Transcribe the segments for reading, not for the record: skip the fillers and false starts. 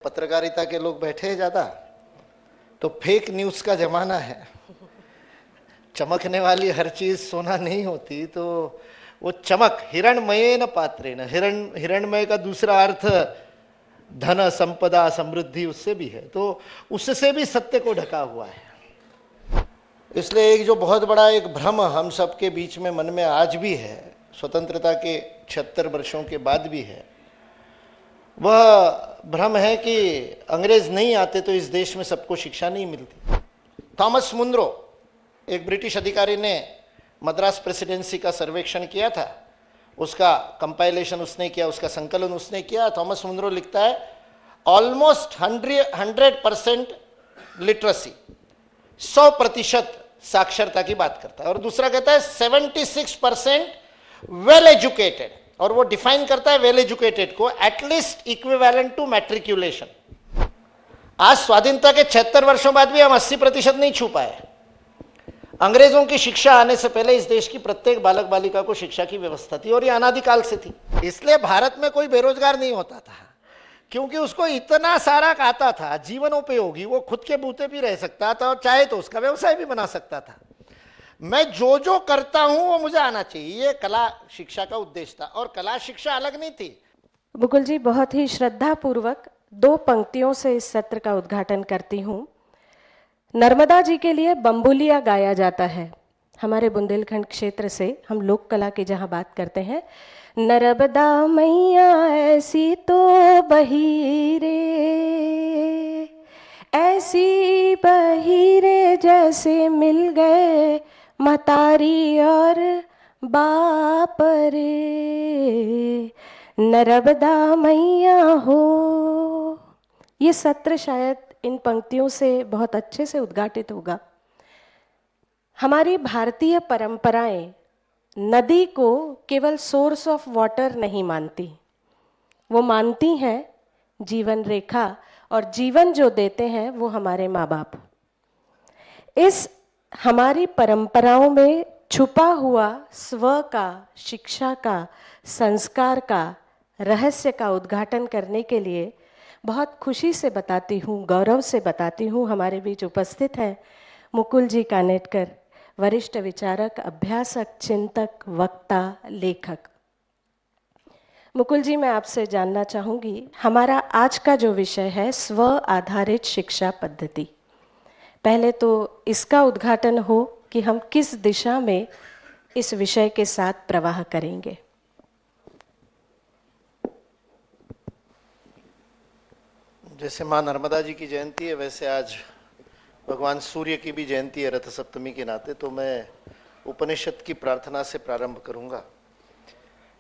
पत्रकारिता के लोग बैठे हैं ज्यादा, तो फेक न्यूज का जमाना है। चमकने वाली हर चीज सोना नहीं होती, तो वो चमक हिरणमयेन पात्रेण, हिरणमय का दूसरा अर्थ धन संपदा समृद्धि उससे भी है, तो उससे भी सत्य को ढका हुआ है। इसलिए एक जो बहुत बड़ा एक भ्रम हम सबके बीच में मन में आज भी है, स्वतंत्रता के 76 वर्षों के बाद भी है, वह भ्रम है कि अंग्रेज नहीं आते तो इस देश में सबको शिक्षा नहीं मिलती। थॉमस मुनरो, एक ब्रिटिश अधिकारी ने मद्रास प्रेसिडेंसी का सर्वेक्षण किया था, उसका कंपाइलेशन उसने किया, उसका संकलन उसने किया। थॉमस मुनरो लिखता है ऑलमोस्ट 100% लिटरेसी, 100% साक्षरता की बात करता है। और दूसरा कहता है 76% वेल एजुकेटेड, और वो डिफाइन करता है वेल एजुकेटेड को एटलीस्ट इक्विवेलेंट टू मैट्रिकुलेशन। आज स्वाधीनता के 76 वर्षों बाद भी हम 80% नहीं छू पाए। अंग्रेजों की शिक्षा आने से पहले इस देश की प्रत्येक बालक बालिका को शिक्षा की व्यवस्था थी, और ये अनादिकाल से थी। इसलिए भारत में कोई बेरोजगार नहीं होता था, क्योंकि उसको इतना सारा आता था जीवनोपयोगी, वो खुद के बूते भी रह सकता था और चाहे तो उसका व्यवसाय भी बना सकता था। मैं जो करता हूं वो मुझे आना चाहिए, ये कला शिक्षा का उद्देश्य था। और कला शिक्षा अलग नहीं थी। मुकुल जी, बहुत ही श्रद्धा पूर्वक 2 पंक्तियों से इस सत्र का उद्घाटन करती हूँ। नर्मदा जी के लिए बम्बुलिया गाया जाता है। हमारे बुंदेलखंड क्षेत्र से हम लोक कला की जहाँ बात करते हैं, नर्मदा मैया ऐसी तो बही रे, ऐसी बही रे जैसे मिल गए मतारी और बाप रे, नर्मदा मैया हो। ये सत्र शायद इन पंक्तियों से बहुत अच्छे से उद्घाटित होगा। हमारी भारतीय परंपराएं नदी को केवल सोर्स ऑफ वाटर नहीं मानती, वो मानती हैं जीवन रेखा, और जीवन जो देते हैं वो हमारे माँ बाप। इस हमारी परंपराओं में छुपा हुआ स्व का, शिक्षा का, संस्कार का, रहस्य का उद्घाटन करने के लिए बहुत खुशी से बताती हूँ, गौरव से बताती हूँ, हमारे बीच उपस्थित हैं मुकुल जी कानेटकर, वरिष्ठ विचारक, अभ्यासक, चिंतक, वक्ता, लेखक। मुकुल जी, मैं आपसे जानना चाहूँगी, हमारा आज का जो विषय है स्व आधारित शिक्षा पद्धति, पहले तो इसका उद्घाटन हो कि हम किस दिशा में इस विषय के साथ प्रवाह करेंगे। जैसे माँ नर्मदा जी की जयंती है, वैसे आज भगवान सूर्य की भी जयंती है रथ सप्तमी के नाते, तो मैं उपनिषद की प्रार्थना से प्रारंभ करूंगा।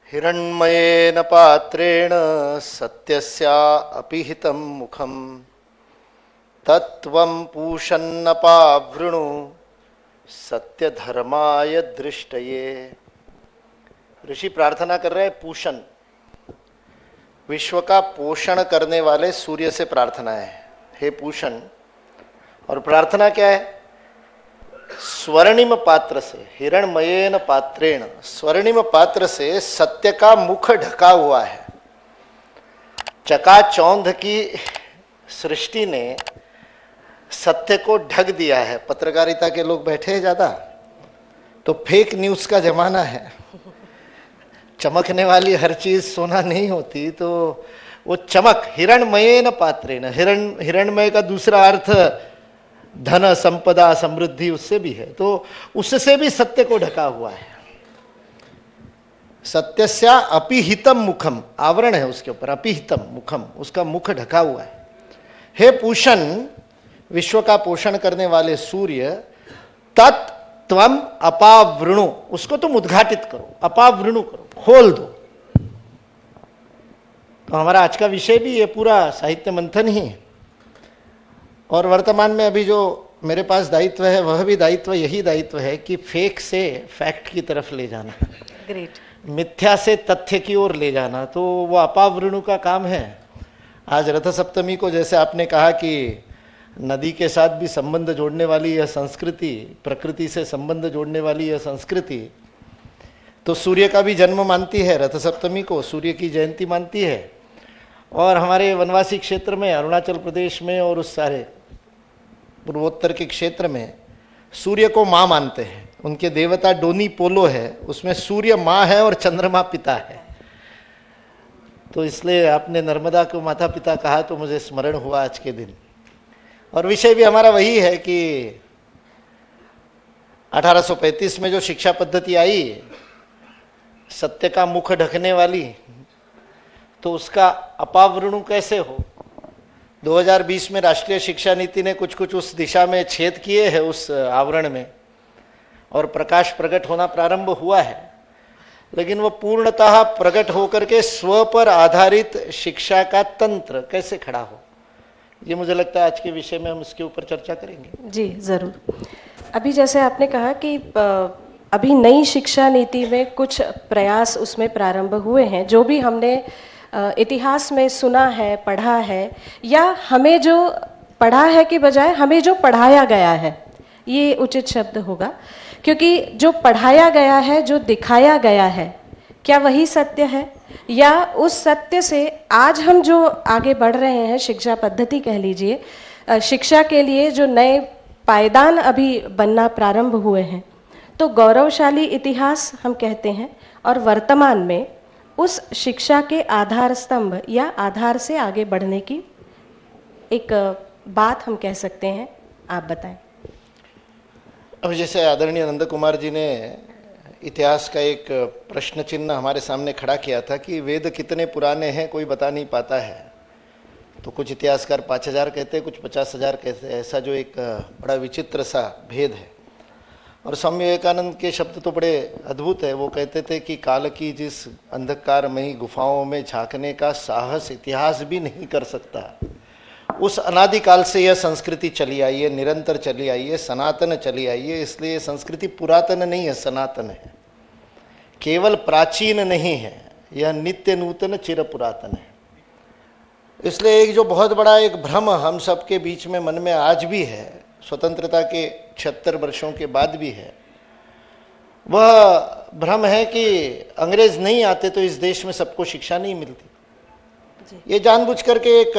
हिरण्मयेन पात्रेण सत्यस्या अपिहितं मुखम, तत्वं पूषन्नपावृणु सत्य धर्माय दृष्टये। ऋषि प्रार्थना कर रहे हैं पूषण, विश्व का पोषण करने वाले सूर्य से प्रार्थना है, हे पूषण। और प्रार्थना क्या है? स्वर्णिम पात्र से, हिरणमयेन पात्रेण, स्वर्णिम पात्र से सत्य का मुख ढका हुआ है। चकाचौंध की सृष्टि ने सत्य को ढक दिया है। पत्रकारिता के लोग बैठे हैं ज्यादा, तो फेक न्यूज का जमाना है। चमकने वाली हर चीज सोना नहीं होती, तो वो चमक हिरणमयेन पात्रेण, हिरणमय का दूसरा अर्थ धन संपदा समृद्धि उससे भी है, तो उससे भी सत्य को ढका हुआ है। सत्यस्या अपिहितम मुखम, आवरण है उसके ऊपर, अपिहितम मुखम, उसका मुख ढका हुआ है। हे पूषण, विश्व का पोषण करने वाले सूर्य, तत्त्वम अपावृणु, उसको तुम उद्घाटित करो, अपावृणु करो, खोल दो। तो हमारा आज का विषय भी ये पूरा साहित्य मंथन ही है। और वर्तमान में अभी जो मेरे पास दायित्व है, वह भी दायित्व यही दायित्व है कि फेक से फैक्ट की तरफ ले जाना, ग्रेट, मिथ्या से तथ्य की ओर ले जाना, तो वो अपावृणु का काम है। आज रथ सप्तमी को जैसे आपने कहा कि नदी के साथ भी संबंध जोड़ने वाली यह संस्कृति, प्रकृति से संबंध जोड़ने वाली यह संस्कृति, तो सूर्य का भी जन्म मानती है, रथ सप्तमी को सूर्य की जयंती मानती है। और हमारे वनवासी क्षेत्र में, अरुणाचल प्रदेश में और उस सारे पूर्वोत्तर के क्षेत्र में सूर्य को माँ मानते हैं। उनके देवता डोनी पोलो है, उसमें सूर्य माँ है और चंद्रमा पिता है। तो इसलिए आपने नर्मदा को माता पिता कहा तो मुझे स्मरण हुआ आज के दिन। और विषय भी हमारा वही है कि 1835 में जो शिक्षा पद्धति आई, सत्य का मुख ढकने वाली, तो उसका अपावृणु कैसे हो। 2020 में राष्ट्रीय शिक्षा नीति ने कुछ कुछ उस दिशा में छेद किए हैं उस आवरण में, और प्रकाश प्रकट होना प्रारंभ हुआ है, लेकिन वो पूर्णतः प्रकट होकर के स्व पर आधारित शिक्षा का तंत्र कैसे खड़ा हो, ये मुझे लगता है आज के विषय में हम इसके ऊपर चर्चा करेंगे। जी ज़रूर। अभी जैसे आपने कहा कि अभी नई शिक्षा नीति में कुछ प्रयास उसमें प्रारंभ हुए हैं, जो भी हमने इतिहास में सुना है, पढ़ा है, या हमें जो पढ़ा है के बजाय हमें जो पढ़ाया गया है, ये उचित शब्द होगा, क्योंकि जो पढ़ाया गया है, जो दिखाया गया है, क्या वही सत्य है, या उस सत्य से आज हम जो आगे बढ़ रहे हैं, शिक्षा पद्धति कह लीजिए, शिक्षा के लिए जो नए पायदान अभी बनना प्रारंभ हुए हैं, तो गौरवशाली इतिहास हम कहते हैं, और वर्तमान में उस शिक्षा के आधार स्तंभ या आधार से आगे बढ़ने की एक बात हम कह सकते हैं। आप बताएं। अब जैसे आदरणीय नंद कुमार जी ने इतिहास का एक प्रश्न चिन्ह हमारे सामने खड़ा किया था कि वेद कितने पुराने हैं कोई बता नहीं पाता है, तो कुछ इतिहासकार 5000 कहते हैं, कुछ 50,000 कहते हैं। ऐसा जो एक बड़ा विचित्र सा भेद है। और स्वामी विवेकानंद के शब्द तो बड़े अद्भुत है। वो कहते थे कि काल की जिस अंधकारमयी गुफाओं में झांकने का साहस इतिहास भी नहीं कर सकता, उस अनादिकाल से यह संस्कृति चली आई है, निरंतर चली आई है, सनातन चली आई है। इसलिए संस्कृति पुरातन नहीं है, सनातन है, केवल प्राचीन नहीं है, यह नित्य नूतन चिर पुरातन है। इसलिए एक जो बहुत बड़ा एक भ्रम हम सबके बीच में मन में आज भी है, स्वतंत्रता के 76 वर्षों के बाद भी है, वह भ्रम है कि अंग्रेज नहीं आते तो इस देश में सबको शिक्षा नहीं मिलती। ये जानबूझ करके एक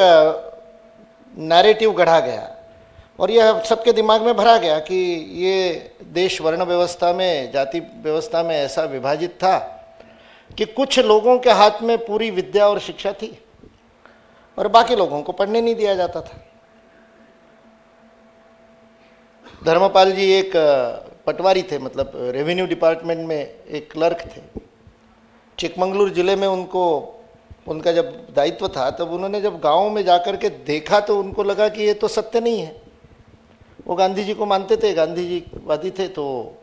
नैरेटिव गढ़ा गया और यह सबके दिमाग में भरा गया कि ये देश वर्ण व्यवस्था में, जाति व्यवस्था में ऐसा विभाजित था कि कुछ लोगों के हाथ में पूरी विद्या और शिक्षा थी और बाकी लोगों को पढ़ने नहीं दिया जाता था। धर्मपाल जी एक पटवारी थे, मतलब रेवेन्यू डिपार्टमेंट में एक क्लर्क थे। चिकमंगलूर जिले में उनका जब दायित्व था, तब उन्होंने जब गाँव में जाकर के देखा तो उनको लगा कि ये तो सत्य नहीं है। वो गांधी जी को मानते थे, गांधी जी वादी थे, तो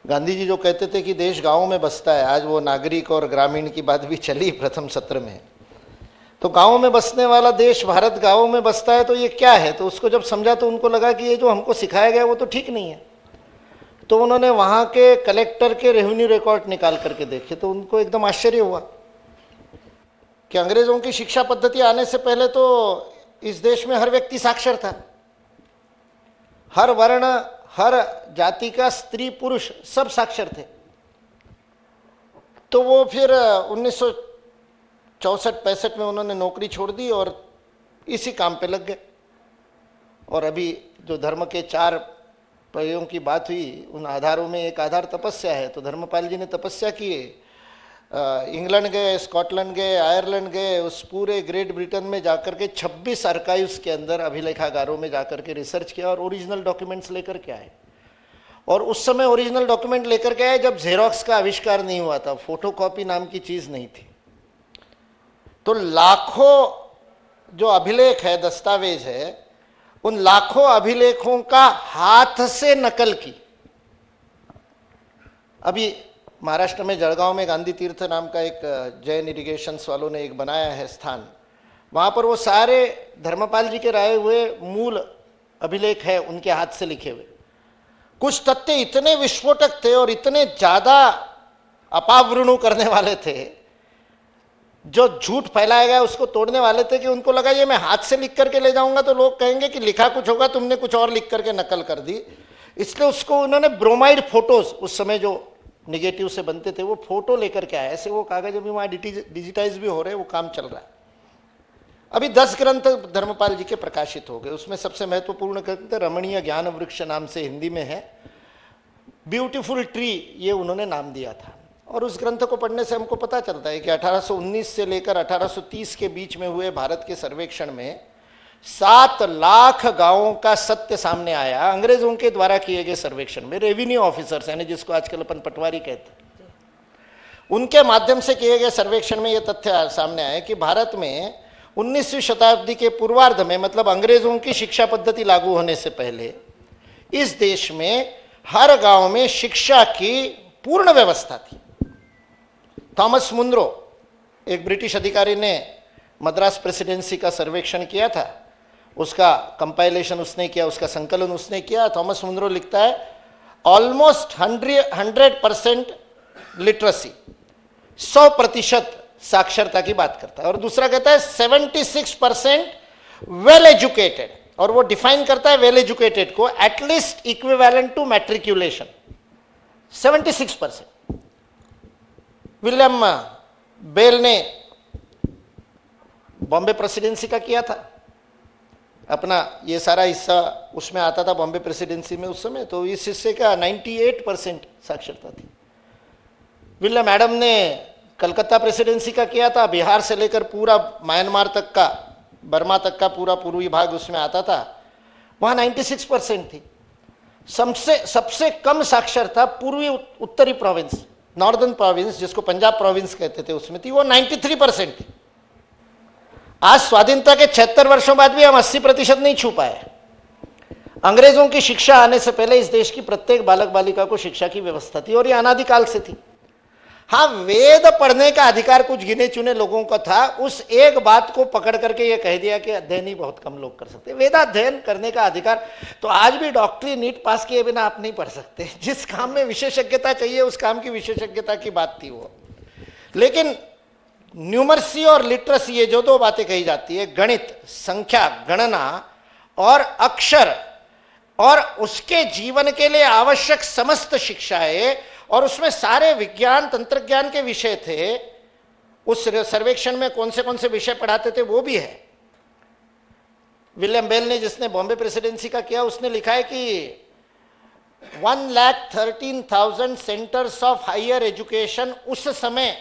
गांधी जी जो कहते थे कि देश गाँव में बसता है, आज वो नागरिक और ग्रामीण की बात भी चली प्रथम सत्र में, तो गाँव में बसने वाला देश, भारत गाँव में बसता है, तो ये क्या है। तो उसको जब समझा तो उनको लगा कि ये जो हमको सिखाया गया वो तो ठीक नहीं है। तो उन्होंने वहाँ के कलेक्टर के रेवेन्यू रिकॉर्ड निकाल करके देखे, तो उनको एकदम आश्चर्य हुआ कि अंग्रेजों की शिक्षा पद्धति आने से पहले तो इस देश में हर व्यक्ति साक्षर था, हर वर्ण, हर जाति का स्त्री पुरुष सब साक्षर थे। तो वो फिर 1964-65 में उन्होंने नौकरी छोड़ दी और इसी काम पे लग गए। और अभी जो धर्म के 4 पहियों की बात हुई, उन आधारों में एक आधार तपस्या है। तो धर्मपाल जी ने तपस्या की, इंग्लैंड गए, स्कॉटलैंड गए, आयरलैंड गए, उस पूरे ग्रेट ब्रिटेन में जाकर के 26 आर्काइव्स के अंदर, अभिलेखागारों में जाकर के रिसर्च किया और ओरिजिनल डॉक्यूमेंट्स लेकर के आए। और उस समय ओरिजिनल डॉक्यूमेंट लेकर के आए जब जेरोक्स का आविष्कार नहीं हुआ था, फोटोकॉपी नाम की चीज़ नहीं थी। तो लाखों जो अभिलेख है, दस्तावेज है, उन लाखों अभिलेखों का हाथ से नकल की। अभी महाराष्ट्र में जळगांव में गांधी तीर्थ नाम का एक जैन इरिगेशंस वालों ने एक बनाया है स्थान, वहां पर वो सारे धर्मपाल जी के राय हुए मूल अभिलेख है उनके हाथ से लिखे हुए। कुछ तथ्य इतने विस्फोटक थे और इतने ज्यादा अपावृणु करने वाले थे, जो झूठ फैलाया गया उसको तोड़ने वाले थे, कि उनको लगा ये मैं हाथ से लिख करके ले जाऊंगा तो लोग कहेंगे कि लिखा कुछ होगा, तुमने कुछ और लिख करके नकल कर दी। इसलिए उसको उन्होंने ब्रोमाइड फोटोज, उस समय जो निगेटिव से बनते थे, वो फोटो लेकर के आए। ऐसे वो कागज अभी वहाँ डिजिटाइज भी हो रहे हैं, वो काम चल रहा है। अभी 10 ग्रंथ धर्मपाल जी के प्रकाशित हो गए। उसमें सबसे महत्वपूर्ण ग्रंथ रमणीय ज्ञान वृक्ष नाम से हिंदी में है, ब्यूटीफुल ट्री ये उन्होंने नाम दिया था। और उस ग्रंथ को पढ़ने से हमको पता चलता है कि 1819 से लेकर 1830 के बीच में हुए भारत के सर्वेक्षण में 7 लाख गांवों का सत्य सामने आया। अंग्रेजों के द्वारा किए गए सर्वेक्षण में रेवेन्यू ऑफिसर्स यानी जिसको आजकल अपन पटवारी कहते हैं, उनके माध्यम से किए गए सर्वेक्षण में यह तथ्य सामने आया कि भारत में 19वीं शताब्दी के पूर्वार्ध में, मतलब अंग्रेजों की शिक्षा पद्धति लागू होने से पहले, इस देश में हर गांव में शिक्षा की पूर्ण व्यवस्था थी। थॉमस मुनरो, एक ब्रिटिश अधिकारी ने मद्रास प्रेसिडेंसी का सर्वेक्षण किया था, उसका कंपाइलेशन उसने किया, उसका संकलन उसने किया। थॉमस मुनरो लिखता है ऑलमोस्ट 100% लिटरेसी, 100% साक्षरता की बात करता है। और दूसरा कहता है 76% वेल एजुकेटेड, और वो डिफाइन करता है वेल एजुकेटेड को at least equivalent to matriculation, 76%। William Bell ने बॉम्बे प्रेसिडेंसी का किया था, अपना ये सारा हिस्सा उसमें आता था बॉम्बे प्रेसिडेंसी में उस समय, तो इस हिस्से का 98% साक्षरता थी। विलियम एडम ने कलकत्ता प्रेसिडेंसी का किया था, बिहार से लेकर पूरा म्यांमार तक का, बर्मा तक का पूरा पूर्वी भाग उसमें आता था, वहां 96% थी। सबसे कम साक्षरता पूर्वी उत्तरी प्रोविंस, नॉर्दर्न प्रोविंस जिसको पंजाब प्रोविंस कहते थे, उसमें थी, वो 93% थी। आज स्वाधीनता के 76 वर्षों बाद भी हम 80% नहीं छू पाए। अंग्रेजों की शिक्षा आने से पहले इस देश की प्रत्येक बालक बालिका को शिक्षा की व्यवस्था थी, और ये अनादिकाल से थी। हाँ, वेद पढ़ने का अधिकार कुछ गिने चुने लोगों का था। उस एक बात को पकड़ करके ये कह दिया कि अध्ययन ही बहुत कम लोग कर सकते। वेदाध्ययन करने का अधिकार तो आज भी डॉक्टरी नीट पास किए बिना आप नहीं पढ़ सकते। जिस काम में विशेषज्ञता चाहिए उस काम की विशेषज्ञता की बात थी वो। लेकिन न्यूमर्सी और लिटरेसी, ये जो दो बातें कही जाती है, गणित, संख्या, गणना और अक्षर, और उसके जीवन के लिए आवश्यक समस्त शिक्षाएं, और उसमें सारे विज्ञान तंत्रज्ञान के विषय थे। उस सर्वेक्षण में कौन से विषय पढ़ाते थे वो भी है। विलियम बेल ने, जिसने बॉम्बे प्रेसिडेंसी का किया, उसने लिखा है कि 1,13,000 सेंटर्स ऑफ हायर एजुकेशन उस समय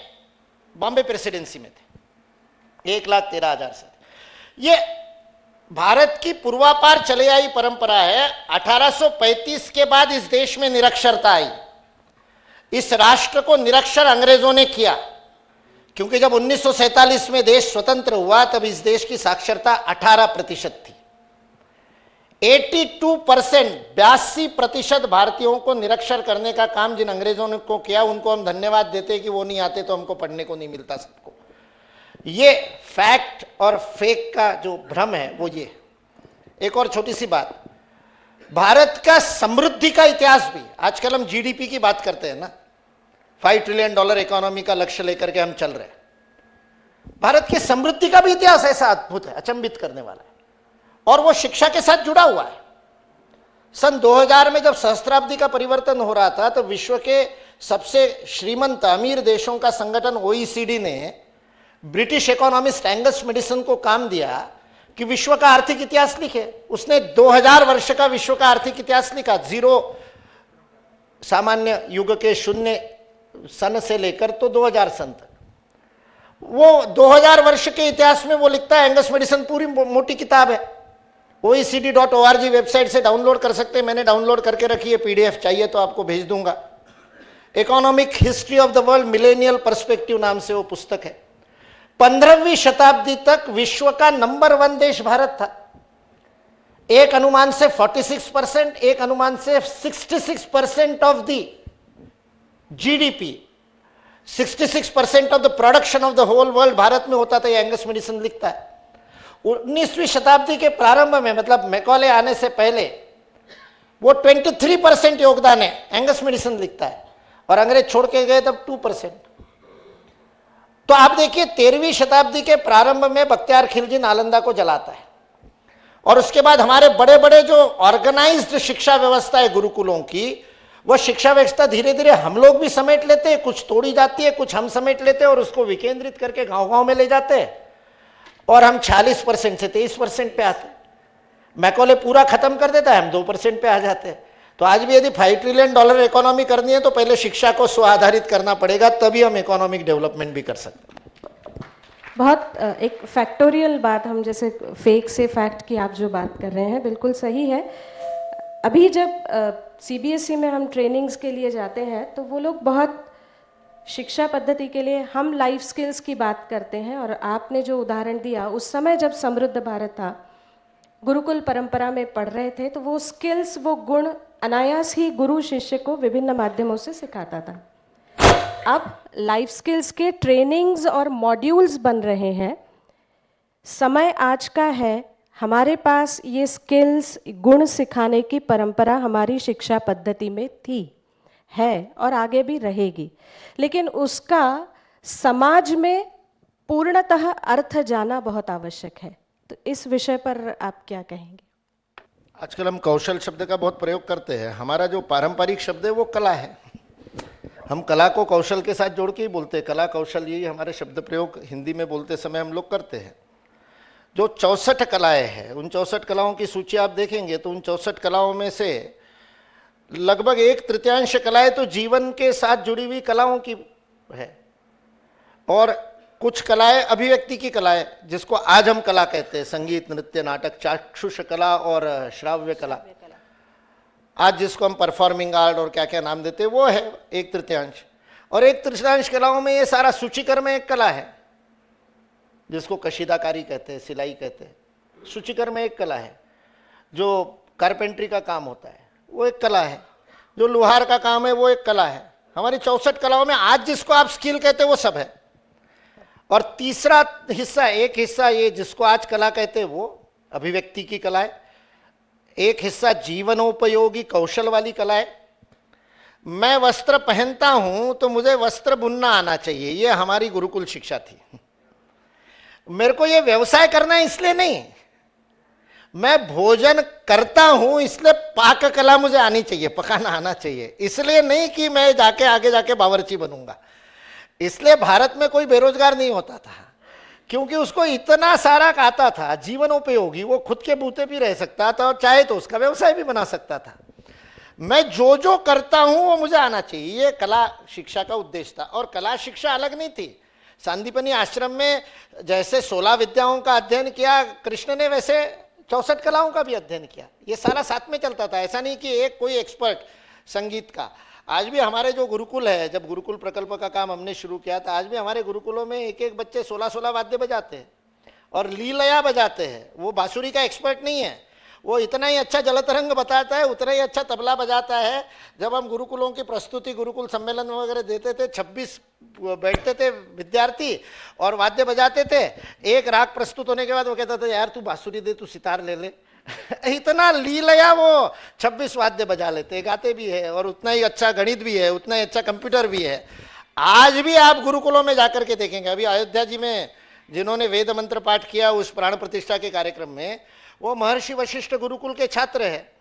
बॉम्बे प्रेसिडेंसी में थे, 1,13,000 से। ये भारत की पूर्वापार चले आई परंपरा है। 1835 के बाद इस देश में निरक्षरता आई। इस राष्ट्र को निरक्षर अंग्रेजों ने किया, क्योंकि जब 1947 में देश स्वतंत्र हुआ तब इस देश की साक्षरता 18% थी। 82% भारतीयों को निरक्षर करने का काम जिन अंग्रेजों ने को किया, उनको हम धन्यवाद देते हैं कि वो नहीं आते तो हमको पढ़ने को नहीं मिलता सबको। ये फैक्ट और फेक का जो भ्रम है वो ये। एक और छोटी सी बात, भारत का समृद्धि का इतिहास भी, आजकल हम जीडीपी की बात करते हैं ना, $5 ट्रिलियन इकोनॉमी का लक्ष्य लेकर के हम चल रहे हैं। भारत की समृद्धि का भी इतिहास ऐसा अद्भुत है, अचंभित करने वाला है, और वो शिक्षा के साथ जुड़ा हुआ है। सन 2000 में जब सहस्त्राब्दी का परिवर्तन हो रहा था तो विश्व के सबसे श्रीमंत अमीर देशों का संगठन OECD ने ब्रिटिश इकोनॉमिस्ट एंगस मेडिसन को काम दिया कि विश्व का आर्थिक इतिहास लिखे। उसने 2000 वर्ष का विश्व का आर्थिक इतिहास लिखा, जीरो सामान्य युग के 0 सन से लेकर तो 2000 सन तक। वो 2000 वर्ष के इतिहास में वो लिखता है एंगस मेडिसन, पूरी मोटी किताब है, OECD.org वेबसाइट से डाउनलोड कर सकते हैं। मैंने डाउनलोड करके रखी है, PDF चाहिए तो आपको भेज दूंगा। Economic history of the world millennial perspective नाम से वो पुस्तक है। 15वीं शताब्दी तक विश्व का नंबर 1 देश भारत था। एक अनुमान से 46%, एक अनुमान से 66% of the GDP, 66% of the production of the whole world Bharat में होता था, ये एंगस मेडिसन लिखता है। 19वीं शताब्दी के प्रारंभ में, मतलब मैकॉले आने से पहले, वो 23% योगदान है, एंगस मेडिसन लिखता है, और अंग्रेज छोड़ के गए तब 2%। तो आप देखिए 13वीं शताब्दी के प्रारंभ में बख्तियार खिलजी नालंदा को जलाता है, और उसके बाद हमारे बड़े बड़े जो ऑर्गेनाइज्ड शिक्षा व्यवस्था है गुरुकुलों की, वह शिक्षा व्यवस्था धीरे धीरे हम लोग भी समेट लेते हैं, कुछ तोड़ी जाती है, कुछ हम समेट लेते हैं और उसको विकेंद्रित करके गांव गांव में ले जाते हैं। और हम 46% से 23% पे आते हैं। मैकॉले पूरा खत्म कर देता है, हम 2% पे आ जाते हैं। तो आज भी यदि $5 ट्रिलियन इकोनॉमी करनी है तो पहले शिक्षा को स्व आधारित करना पड़ेगा, तभी हम इकोनॉमिक डेवलपमेंट भी कर सकते हैं। बहुत एक फैक्टोरियल बात, हम जैसे फेक से फैक्ट की आप जो बात कर रहे हैं बिल्कुल सही है। अभी जब सीबीएसई में हम ट्रेनिंग्स के लिए जाते हैं तो वो लोग बहुत शिक्षा पद्धति के लिए हम लाइफ स्किल्स की बात करते हैं, और आपने जो उदाहरण दिया उस समय जब समृद्ध भारत था, गुरुकुल परंपरा में पढ़ रहे थे, तो वो स्किल्स, वो गुण अनायास ही गुरु शिष्य को विभिन्न माध्यमों से सिखाता था। अब लाइफ स्किल्स के ट्रेनिंग्स और मॉड्यूल्स बन रहे हैं। समय आज का है, हमारे पास ये स्किल्स, गुण सिखाने की परंपरा हमारी शिक्षा पद्धति में थी, है और आगे भी रहेगी, लेकिन उसका समाज में पूर्णतः अर्थ जाना बहुत आवश्यक है। तो इस विषय पर आप क्या कहेंगे? आजकल हम कौशल शब्द का बहुत प्रयोग करते हैं। हमारा जो पारंपरिक शब्द है वो कला है। हम कला को कौशल के साथ जोड़ के ही बोलते हैं, कला कौशल, यही हमारे शब्द प्रयोग हिंदी में बोलते समय हम लोग करते हैं। जो 64 कलाएं हैं, उन 64 कलाओं की सूची आप देखेंगे तो उन 64 कलाओं में से लगभग 1/3 कलाएं तो जीवन के साथ जुड़ी हुई कलाओं की है, और कुछ कलाएं अभिव्यक्ति की कलाएं, जिसको आज हम कला कहते हैं, संगीत, नृत्य, नाटक, चाक्षुष कला और श्राव्य कला, आज जिसको हम परफॉर्मिंग आर्ट और क्या क्या नाम देते हैं, वो है 1/3। और 1/3 कलाओं में ये सारा सूचीकर्म एक कला है, जिसको कशीदाकारी कहते हैं, सिलाई कहते हैं। सूचीकर्म एक कला है। जो कारपेंट्री का काम होता है वो एक कला है, जो लोहार का काम है वो एक कला है। हमारी 64 कलाओं में आज जिसको आप स्किल कहते हैं वो सब है। और तीसरा हिस्सा, एक हिस्सा ये जिसको आज कला कहते हैं वो अभिव्यक्ति की कला है, एक हिस्सा जीवनोपयोगी कौशल वाली कला है। मैं वस्त्र पहनता हूं तो मुझे वस्त्र बुनना आना चाहिए, ये हमारी गुरुकुल शिक्षा थी। मेरे को ये व्यवसाय करना है इसलिए नहीं, मैं भोजन करता हूं इसलिए पाक कला मुझे आनी चाहिए, पकाना आना चाहिए, इसलिए नहीं कि मैं जाके आगे जाके बावर्ची बनूंगा। इसलिए भारत में कोई बेरोजगार नहीं होता था, क्योंकि उसको इतना सारा आता था जीवनोपयोगी, वो खुद के बूते भी रह सकता था और चाहे तो उसका व्यवसाय भी बना सकता था। मैं जो जो करता हूं वो मुझे आना चाहिए, ये कला शिक्षा का उद्देश्य था। और कला शिक्षा अलग नहीं थी। सांदीपनी आश्रम में जैसे 16 विद्याओं का अध्ययन किया कृष्ण ने, वैसे 64 कलाओं का भी अध्ययन किया। ये सारा साथ में चलता था, ऐसा नहीं कि एक कोई एक्सपर्ट संगीत का। आज भी हमारे जो गुरुकुल है, जब गुरुकुल प्रकल्प का काम हमने शुरू किया था, आज भी हमारे गुरुकुलों में एक एक बच्चे 16-16 वाद्य बजाते हैं और लीलया बजाते हैं। वो बांसुरी का एक्सपर्ट नहीं है, वो इतना ही अच्छा जलतरंग बताता है, उतना ही अच्छा तबला बजाता है। जब हम गुरुकुलों की प्रस्तुति, गुरुकुल सम्मेलन वगैरह देते थे, 26 बैठते थे विद्यार्थी और वाद्य बजाते थे। एक राग प्रस्तुत होने के बाद वो कहता था, यार तू बांसुरी दे, तू सितार ले ले। इतना लीलया वो 26 वाद्य बजा लेते, गाते भी है, और उतना ही अच्छा गणित भी है, उतना ही अच्छा कंप्यूटर भी है। आज भी आप गुरुकुलों में जाकर के देखेंगे, अभी अयोध्या जी में जिन्होंने वेद मंत्र पाठ किया उस प्राण प्रतिष्ठा के कार्यक्रम में, वो महर्षि वशिष्ठ गुरुकुल के छात्र है।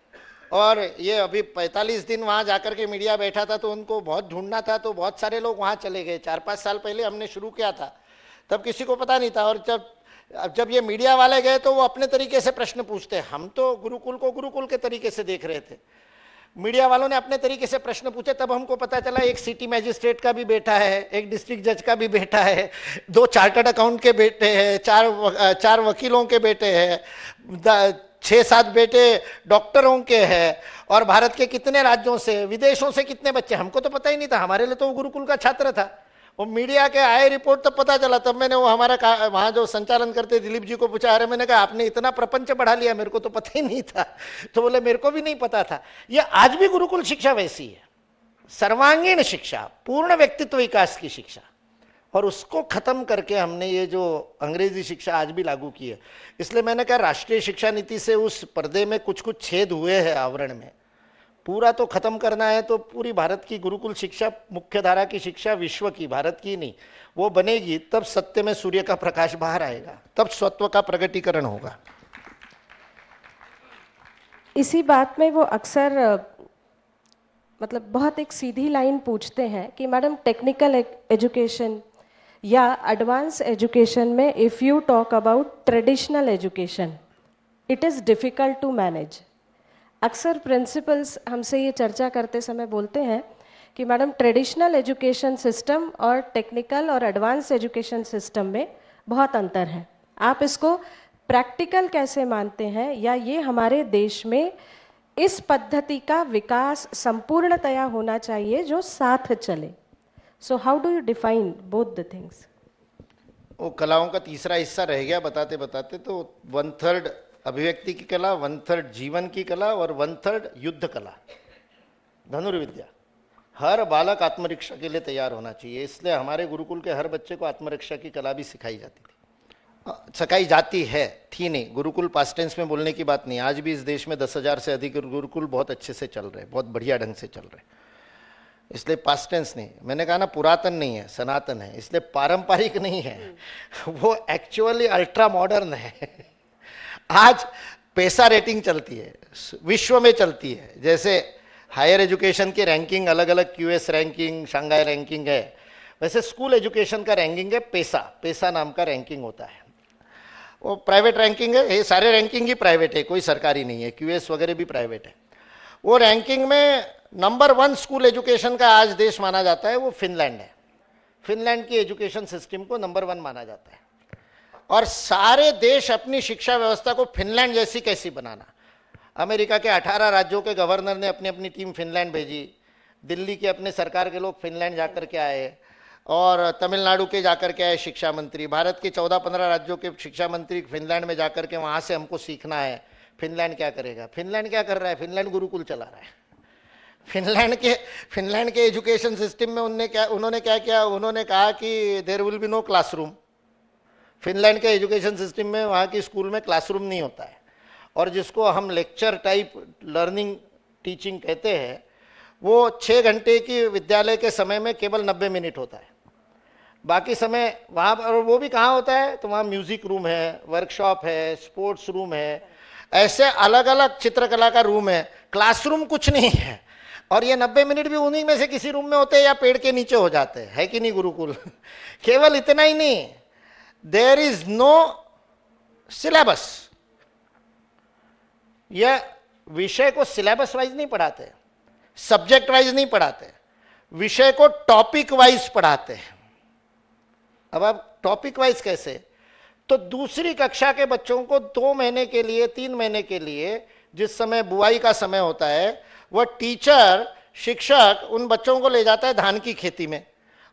और ये अभी 45 दिन वहाँ जाकर के मीडिया बैठा था तो उनको बहुत ढूंढना था, तो बहुत सारे लोग वहाँ चले गए। 4-5 साल पहले हमने शुरू किया था, तब किसी को पता नहीं था। और जब ये मीडिया वाले गए तो वो अपने तरीके से प्रश्न पूछते हैं। हम तो गुरुकुल को गुरुकुल के तरीके से देख रहे थे, मीडिया वालों ने अपने तरीके से प्रश्न पूछे। तब हमको पता चला एक सिटी मैजिस्ट्रेट का भी बेटा है, एक डिस्ट्रिक्ट जज का भी बेटा है, 2 चार्टर्ड अकाउंट के बेटे हैं, 4 वकीलों के बेटे हैं, 6-7 बेटे डॉक्टरों के हैं, और भारत के कितने राज्यों से, विदेशों से कितने बच्चे, हमको तो पता ही नहीं था। हमारे लिए तो वो गुरुकुल का छात्र था। वो मीडिया के आए रिपोर्ट तब पता चला। तब मैंने वो हमारा वहाँ जो संचालन करते दिलीप जी को पूछा, अरे मैंने कहा आपने इतना प्रपंच बढ़ा लिया, मेरे को तो पता ही नहीं था। तो बोले मेरे को भी नहीं पता था। ये आज भी गुरुकुल शिक्षा वैसी है, सर्वांगीण शिक्षा, पूर्ण व्यक्तित्व विकास की शिक्षा। और उसको खत्म करके हमने ये जो अंग्रेजी शिक्षा आज भी लागू की है। इसलिए मैंने कहा राष्ट्रीय शिक्षा नीति से उस पर्दे में कुछ कुछ छेद हुए हैं आवरण में, पूरा तो खत्म करना है। तो पूरी भारत की गुरुकुल शिक्षा, मुख्य धारा की शिक्षा, विश्व की, भारत की नहीं, वो बनेगी, तब सत्य में सूर्य का प्रकाश बाहर आएगा, तब स्वत्व का प्रगटीकरण होगा। इसी बात में वो अक्सर मतलब बहुत एक सीधी लाइन पूछते हैं कि मैडम टेक्निकल एजुकेशन या एडवांस एजुकेशन में if you talk about traditional education, it is difficult to manage. अक्सर प्रिंसिपल्स हमसे ये चर्चा करते समय बोलते हैं कि मैडम ट्रेडिशनल एजुकेशन सिस्टम और टेक्निकल और एडवांस एजुकेशन सिस्टम में बहुत अंतर है, आप इसको प्रैक्टिकल कैसे मानते हैं, या ये हमारे देश में इस पद्धति का विकास संपूर्णतया होना चाहिए जो साथ चले? So how do you define both the things? वो कलाओं का तीसरा हिस्सा रह गया बताते बताते, तो 1/3 अभिव्यक्ति की कला, 1/3 जीवन की कला और 1/3 युद्ध कला, धनुर्विद्या। हर बालक आत्मरक्षा के लिए तैयार होना चाहिए, इसलिए हमारे गुरुकुल के हर बच्चे को आत्मरक्षा की कला भी सिखाई जाती थी, सिखाई जाती है, थी नहीं। गुरुकुल पास्ट टेंस में बोलने की बात नहीं। आज भी इस देश में 10,000 से अधिक गुरुकुल बहुत अच्छे से चल रहे हैं, बहुत बढ़िया ढंग से चल रहे हैं, इसलिए पास्ट टेंस नहीं। मैंने कहा ना, पुरातन नहीं है, सनातन है, इसलिए पारंपरिक नहीं है, वो एक्चुअली अल्ट्रा मॉडर्न है। आज पैसा रेटिंग चलती है, विश्व में चलती है। जैसे हायर एजुकेशन की रैंकिंग अलग अलग, क्यूएस रैंकिंग, शंघाई रैंकिंग है, वैसे स्कूल एजुकेशन का रैंकिंग है पैसा नाम का रैंकिंग होता है। वो प्राइवेट रैंकिंग है, ये सारे रैंकिंग ही प्राइवेट है, कोई सरकारी नहीं है, क्यूएस वगैरह भी प्राइवेट है। वो रैंकिंग में नंबर 1 स्कूल एजुकेशन का आज देश माना जाता है वो फिनलैंड है। फिनलैंड की एजुकेशन सिस्टम को नंबर 1 माना जाता है। और सारे देश अपनी शिक्षा व्यवस्था को फिनलैंड जैसी कैसी बनाना। अमेरिका के 18 राज्यों के गवर्नर ने अपनी अपनी टीम फिनलैंड भेजी, दिल्ली के अपने सरकार के लोग फिनलैंड जाकर के आए, और तमिलनाडु के जाकर के आए शिक्षा मंत्री, भारत के 14-15 राज्यों के शिक्षा मंत्री फिनलैंड में जाकर के वहाँ से हमको सीखना है। फिनलैंड क्या करेगा? फिनलैंड क्या कर रहा है? फिनलैंड गुरुकुल चला रहा है। फिनलैंड के एजुकेशन सिस्टम में उन्होंने क्या किया? उन्होंने कहा कि there will be no classroom. Finland के एजुकेशन सिस्टम में वहाँ की स्कूल में क्लासरूम नहीं होता है, और जिसको हम लेक्चर टाइप लर्निंग टीचिंग कहते हैं, वो 6 घंटे की विद्यालय के समय में केवल 90 मिनट होता है। बाकी समय वहाँ पर, वो भी कहाँ होता है? तो वहाँ म्यूजिक रूम है, वर्कशॉप है, स्पोर्ट्स रूम है, ऐसे अलग अलग चित्रकला का रूम है, क्लासरूम कुछ नहीं है। और ये 90 मिनट भी उन्हीं में से किसी रूम में होते हैं या पेड़ के नीचे हो जाते हैं, है कि नहीं गुरुकुल? केवल इतना ही नहीं, देयर इज नो सिलेबस। यह विषय को सिलेबस वाइज नहीं पढ़ाते, सब्जेक्ट वाइज नहीं पढ़ाते, विषय को टॉपिक वाइज पढ़ाते हैं। अब आप टॉपिक वाइज कैसे? तो दूसरी कक्षा के बच्चों को 2 महीने के लिए, 3 महीने के लिए, जिस समय बुआई का समय होता है, वह टीचर, शिक्षक उन बच्चों को ले जाता है धान की खेती में,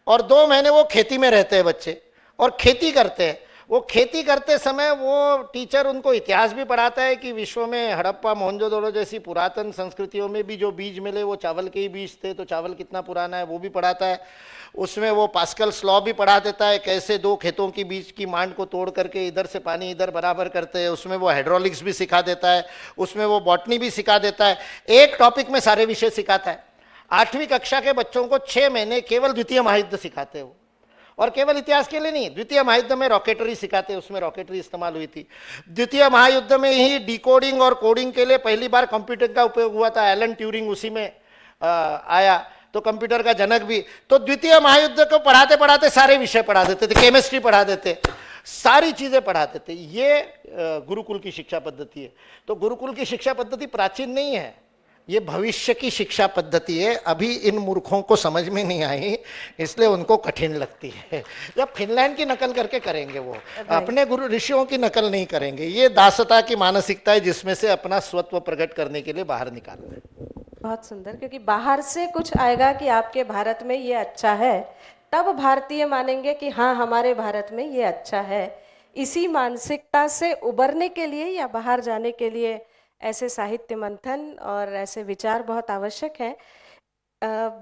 और 2 महीने वो खेती में रहते हैं बच्चे, और खेती करते हैं। वो खेती करते समय वो टीचर उनको इतिहास भी पढ़ाता है कि विश्व में हड़प्पा, मोहनजोदड़ो जैसी पुरातन संस्कृतियों में भी जो बीज मिले वो चावल के ही बीज थे, तो चावल कितना पुराना है वो भी पढ़ाता है। उसमें वो पास्कल्स लॉ भी पढ़ा देता है, कैसे 2 खेतों की बीज की मांड को तोड़ करके इधर से पानी इधर बराबर करते हैं। उसमें वो हाइड्रोलिक्स भी सिखा देता है, उसमें वो बॉटनी भी सिखा देता है। एक टॉपिक में सारे विषय सिखाता है। 8वीं कक्षा के बच्चों को 6 महीने केवल द्वितीय महायुद्ध सिखाते हो, और केवल इतिहास के लिए नहीं, द्वितीय महायुद्ध में रॉकेटरी सिखाते, उसमें रॉकेटरी इस्तेमाल हुई थी। द्वितीय महायुद्ध में ही डिकोडिंग और कोडिंग के लिए पहली बार कंप्यूटर का उपयोग हुआ था, एलन ट्यूरिंग उसी में आया, तो कंप्यूटर का जनक भी। तो द्वितीय महायुद्ध को पढ़ाते पढ़ाते सारे विषय पढ़ा देते थे, केमिस्ट्री पढ़ा देते, सारी चीजें पढ़ाते थे। ये गुरुकुल की शिक्षा पद्धति है। तो गुरुकुल की शिक्षा पद्धति प्राचीन नहीं है, ये भविष्य की शिक्षा पद्धति है। अभी इन मूर्खों को समझ में नहीं आई, इसलिए उनको कठिन लगती है। जब फिनलैंड की नकल करके करेंगे, वो अपने गुरु ऋषियों की नकल नहीं करेंगे। ये दासता की मानसिकता है जिसमें से अपना स्वत्व प्रकट करने के लिए बाहर निकाल रहे हैं। बहुत सुंदर, क्योंकि बाहर से कुछ आएगा कि आपके भारत में ये अच्छा है, तब भारतीय मानेंगे कि हाँ हमारे भारत में ये अच्छा है। इसी मानसिकता से उबरने के लिए या बाहर जाने के लिए ऐसे साहित्य मंथन और ऐसे विचार बहुत आवश्यक हैं।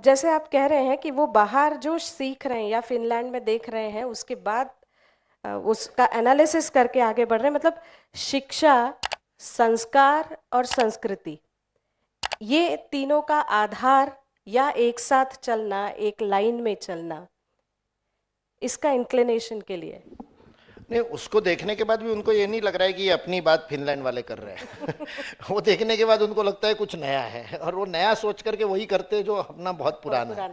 जैसे आप कह रहे हैं कि वो बाहर जो सीख रहे हैं या फिनलैंड में देख रहे हैं, उसके बाद उसका एनालिसिस करके आगे बढ़ रहे हैं। मतलब शिक्षा, संस्कार और संस्कृति, ये तीनों का आधार या एक साथ चलना, एक लाइन में चलना, इसका इंक्लिनेशन के लिए नहीं, उसको देखने के बाद भी उनको ये नहीं लग रहा है कि ये अपनी बात फिनलैंड वाले कर रहे हैं। वो देखने के बाद उनको लगता है कुछ नया है, और वो नया सोच करके वही करते हैं जो अपना बहुत पुराना है।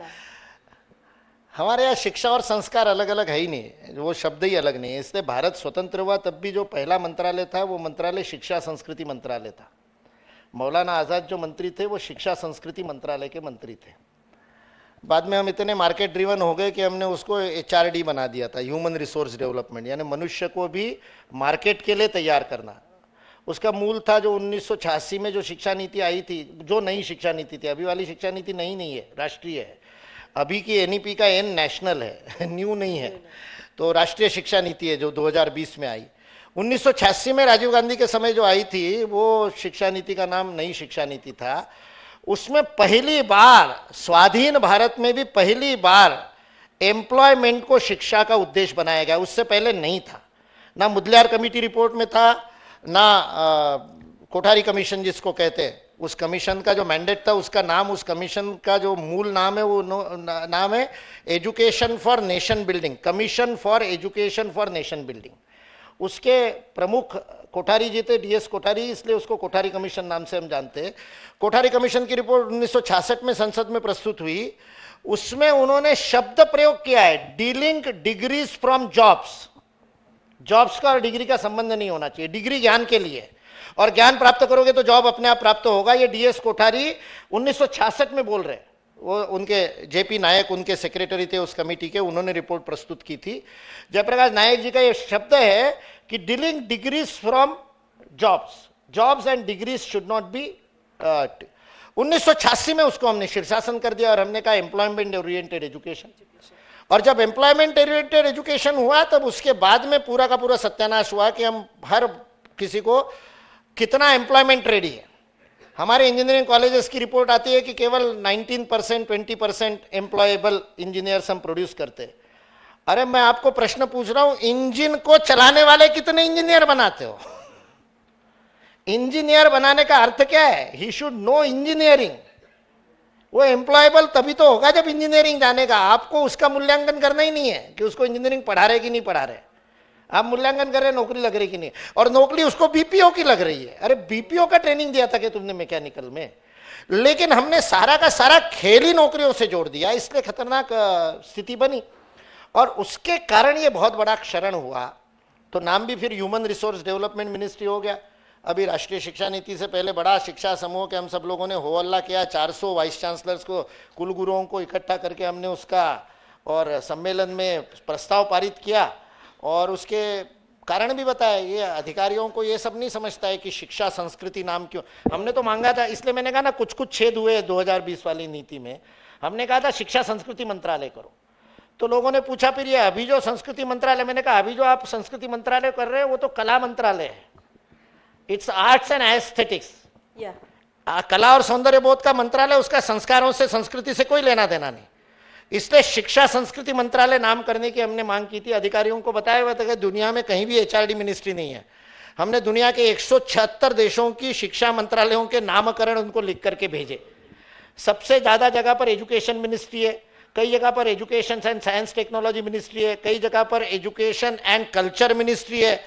हमारे यहाँ शिक्षा और संस्कार अलग अलग है ही नहीं, वो शब्द ही अलग नहीं है। इसलिए भारत स्वतंत्र हुआ तब भी जो पहला मंत्रालय था वो मंत्रालय शिक्षा संस्कृति मंत्रालय था। मौलाना आज़ाद जो मंत्री थे वो शिक्षा संस्कृति मंत्रालय के मंत्री थे। बाद में हम इतने मार्केट ड्रिवन हो गए कि हमने उसको HRD बना दिया था, ह्यूमन रिसोर्स डेवलपमेंट, यानी मनुष्य को भी मार्केट के लिए तैयार करना। उसका मूल था जो 1986 में जो शिक्षा नीति आई थी, जो नई शिक्षा नीति थी। अभी वाली शिक्षा नीति नई नहीं है, राष्ट्रीय है। अभी की NEP का N नेशनल है, न्यू नहीं है। तो राष्ट्रीय शिक्षा नीति है जो 2020 में आई। 1986 में राजीव गांधी के समय जो आई थी वो शिक्षा नीति का नाम नई शिक्षा नीति था। उसमें पहली बार स्वाधीन भारत में भी पहली बार एम्प्लॉयमेंट को शिक्षा का उद्देश्य बनाया गया। उससे पहले नहीं था, ना मुदलियार कमेटी रिपोर्ट में था, ना कोठारी कमीशन जिसको कहते हैं, उस कमीशन का जो मैंडेट था उसका नाम, उस कमीशन का जो मूल नाम है वो नाम है education for nation building, commission for education for nation building. उसके प्रमुख कोठारी जी थे, DS कोठारी, इसलिए उसको कोठारी कमीशन नाम से हम जानते हैं। कोठारी कमीशन की रिपोर्ट 1966 में संसद में प्रस्तुत हुई। उसमें उन्होंने शब्द प्रयोग किया है, dealing degrees from jobs. Jobs का और डिग्री का संबंध नहीं होना चाहिए, डिग्री ज्ञान के लिए, और ज्ञान प्राप्त करोगे तो जॉब अपने आप प्राप्त होगा। ये DS कोठारी 1966 में बोल रहे। वो उनके JP नायक उनके सेक्रेटरी थे उस कमेटी के, उन्होंने रिपोर्ट प्रस्तुत की थी। जयप्रकाश नायक जी का ये शब्द है कि dealing degrees from jobs, jobs and degrees should not be. 1986 में उसको हमने शीर्षासन कर दिया और हमने कहा एम्प्लॉयमेंट ओरिएंटेड एजुकेशन। और जब एम्प्लॉयमेंट ओरिएंटेड एजुकेशन हुआ तब उसके बाद में पूरा का पूरा सत्यानाश हुआ कि हम हर किसी को कितना एम्प्लॉयमेंट रेडी है। हमारे इंजीनियरिंग कॉलेजेस की रिपोर्ट आती है कि केवल 19%, 20% एम्प्लॉयबल इंजीनियर्स हम प्रोड्यूस करते हैं। अरे मैं आपको प्रश्न पूछ रहा हूं, इंजन को चलाने वाले कितने इंजीनियर बनाते हो? इंजीनियर बनाने का अर्थ क्या है? He should know engineering. वो एम्प्लॉयबल तभी तो होगा जब इंजीनियरिंग जानेगा। आपको उसका मूल्यांकन करना ही नहीं है कि उसको इंजीनियरिंग पढ़ा रहे कि नहीं पढ़ा रहे। आप मूल्यांकन कर रहे हैं नौकरी लग रही कि नहीं, और नौकरी उसको BPO की लग रही है। अरे BPO का ट्रेनिंग दिया था कि तुमने मैकेनिकल में, लेकिन हमने सारा का सारा खेल ही नौकरियों से जोड़ दिया, इसलिए खतरनाक स्थिति बनी। और उसके कारण ये बहुत बड़ा क्षरण हुआ। तो नाम भी फिर ह्यूमन रिसोर्स डेवलपमेंट मिनिस्ट्री हो गया। अभी राष्ट्रीय शिक्षा नीति से पहले बड़ा शिक्षा समूह के हम सब लोगों ने हो हल्ला किया, 400 वाइस चांसलर्स को, कुलगुरुओं को इकट्ठा करके हमने उसका और सम्मेलन में प्रस्ताव पारित किया। और उसके कारण भी बताया। ये अधिकारियों को ये सब नहीं समझता है कि शिक्षा संस्कृति नाम क्यों हमने तो मांगा था। इसलिए मैंने कहा ना, कुछ कुछ छेद हुए 2020 वाली नीति में। हमने कहा था शिक्षा संस्कृति मंत्रालय करो, तो लोगों ने पूछा फिर ये अभी जो संस्कृति मंत्रालय, मैंने कहा अभी जो आप संस्कृति मंत्रालय कर रहे हैं वो तो कला मंत्रालय है, इट्स आर्ट्स एंड एस्थेटिक्स। कला और सौंदर्य बोध का मंत्रालय, उसका संस्कारों से संस्कृति से कोई लेना देना नहीं। इसलिए शिक्षा संस्कृति मंत्रालय नाम करने की हमने मांग की थी। अधिकारियों को बताया हुआ था कि दुनिया में कहीं भी HRD मिनिस्ट्री नहीं है। हमने दुनिया के 176 देशों की शिक्षा मंत्रालयों के नामकरण उनको लिख करके भेजे। सबसे ज्यादा जगह पर एजुकेशन मिनिस्ट्री है, कई जगह पर education and science technology ministry है, कई जगह पर एजुकेशन एंड कल्चर मिनिस्ट्री है,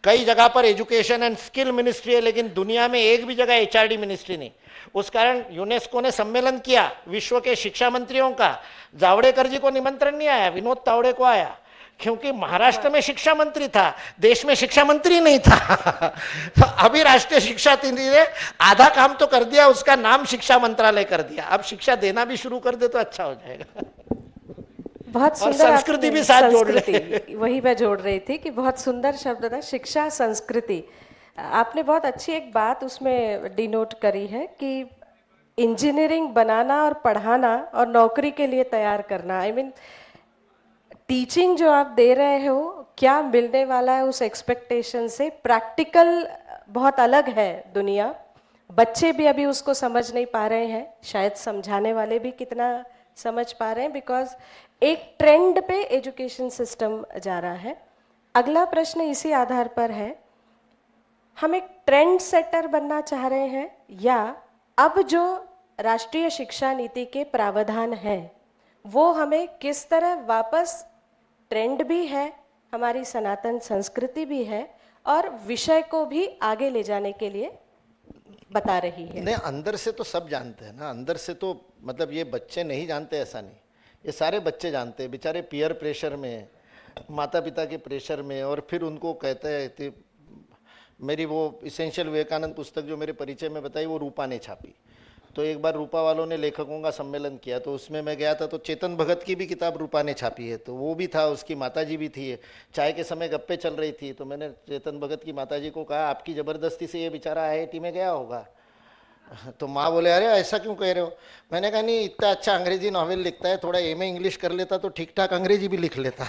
कई जगह पर एजुकेशन एंड स्किल मिनिस्ट्री है, लेकिन दुनिया में एक भी जगह HRD मिनिस्ट्री नहीं। उस कारण यूनेस्को ने सम्मेलन किया विश्व के शिक्षा मंत्रियों का। जावड़ेकर जी को निमंत्रण नहीं आया, विनोद तावड़े को आया, क्योंकि महाराष्ट्र में शिक्षा मंत्री था, देश में शिक्षा मंत्री नहीं था। तो अभी राष्ट्रीय शिक्षा नीति ने आधा काम तो कर दिया, उसका नाम शिक्षा मंत्रालय कर दिया। अब शिक्षा देना भी शुरू कर दे तो अच्छा हो जाएगा। बहुत सुंदर, संस्कृति भी साथ जोड़ रहे। वही मैं जोड़ रही थी कि बहुत सुंदर शब्द था शिक्षा संस्कृति। आपने बहुत अच्छी एक बात उसमें डिनोट करी है कि इंजीनियरिंग बनाना और पढ़ाना और नौकरी के लिए तैयार करना। आई मीन टीचिंग जो आप दे रहे हो, क्या मिलने वाला है उस एक्सपेक्टेशन से। प्रैक्टिकल बहुत अलग है दुनिया। बच्चे भी अभी उसको समझ नहीं पा रहे हैं, शायद समझाने वाले भी कितना समझ पा रहे हैं, बिकॉज एक ट्रेंड पे एजुकेशन सिस्टम जा रहा है। अगला प्रश्न इसी आधार पर है, हम एक ट्रेंड सेटर बनना चाह रहे हैं या अब जो राष्ट्रीय शिक्षा नीति के प्रावधान हैं वो हमें किस तरह वापस, ट्रेंड भी है, हमारी सनातन संस्कृति भी है और विषय को भी आगे ले जाने के लिए बता रही है। नहीं, अंदर से तो सब जानते हैं ना। अंदर से तो मतलब ये बच्चे नहीं जानते ऐसा नहीं, ये सारे बच्चे जानते हैं, बेचारे पीयर प्रेशर में, माता पिता के प्रेशर में, और फिर उनको कहते हैं। मेरी वो इसेंशियल विवेकानंद पुस्तक जो मेरे परिचय में बताई वो रूपा ने छापी। तो एक बार रूपा वालों ने लेखकों का सम्मेलन किया, तो उसमें मैं गया था, तो चेतन भगत की भी किताब रूपा ने छापी है, तो वो भी था, उसकी माताजी भी थी। चाय के समय गप्पे चल रही थी, तो मैंने चेतन भगत की माताजी को कहा, आपकी ज़बरदस्ती से ये बेचारा IIT में गया होगा। तो माँ बोले, अरे ऐसा क्यों कह रहे हो? मैंने कहा, नहीं, इतना अच्छा अंग्रेजी नॉवेल लिखता है, थोड़ा MA इंग्लिश कर लेता तो ठीक ठाक अंग्रेजी भी लिख लेता।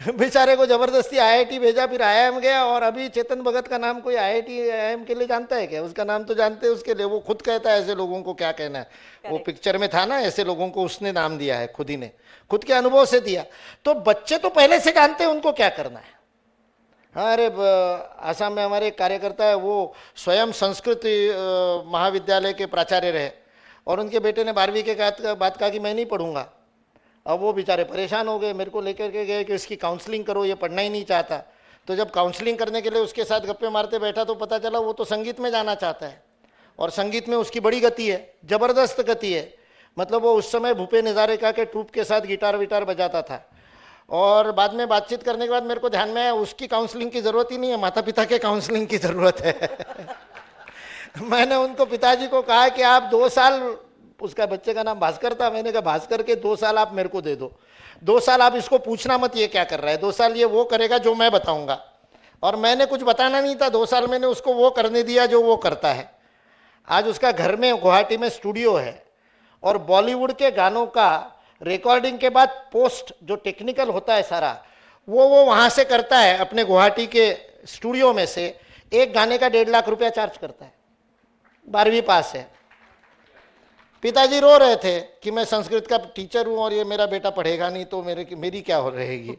बेचारे को जबरदस्ती IIT भेजा, फिर IIM गया, और अभी चेतन भगत का नाम कोई IIT IIM के लिए जानता है क्या? उसका नाम तो जानते हैं उसके लिए, वो खुद कहता है ऐसे लोगों को क्या कहना है। वो पिक्चर में था ना, ऐसे लोगों को उसने नाम दिया है, खुद ही ने, खुद के अनुभव से दिया। तो बच्चे तो पहले से जानते हैं उनको क्या करना है। हाँ, अरे आसाम में हमारे एक कार्यकर्ता है, वो स्वयं संस्कृत महाविद्यालय के प्राचार्य रहे, और उनके बेटे ने 12वीं के बाद कहा कि मैं नहीं पढ़ूंगा। अब वो बेचारे परेशान हो गए, मेरे को लेकर के गए कि इसकी काउंसलिंग करो, ये पढ़ना ही नहीं चाहता। तो जब काउंसलिंग करने के लिए उसके साथ गप्पे मारते बैठा, तो पता चला वो तो संगीत में जाना चाहता है, और संगीत में उसकी बड़ी गति है, जबरदस्त गति है। मतलब वो उस समय भूपेन हजारिका के ट्रूप के साथ गिटार विटार बजाता था। और बाद में बातचीत करने के बाद मेरे को ध्यान में आया, उसकी काउंसलिंग की जरूरत ही नहीं है, माता पिता के काउंसलिंग की जरूरत है। मैंने उनको पिताजी को कहा कि आप 2 साल, उसका बच्चे का नाम भास्कर था, मैंने कहा भास्कर के 2 साल आप मेरे को दे दो, 2 साल आप इसको पूछना मत ये क्या कर रहा है, 2 साल ये वो करेगा जो मैं बताऊंगा। और मैंने कुछ बताना नहीं था, 2 साल मैंने उसको वो करने दिया जो वो करता है। आज उसका घर में गुवाहाटी में स्टूडियो है, और बॉलीवुड के गानों का रिकॉर्डिंग के बाद पोस्ट जो टेक्निकल होता है सारा, वो वहां से करता है अपने गुवाहाटी के स्टूडियो में से। एक गाने का 1.5 लाख रुपया चार्ज करता है, 12वीं पास है। पिताजी रो रहे थे कि मैं संस्कृत का टीचर हूं और ये मेरा बेटा पढ़ेगा नहीं तो मेरी क्या हो रहेगी।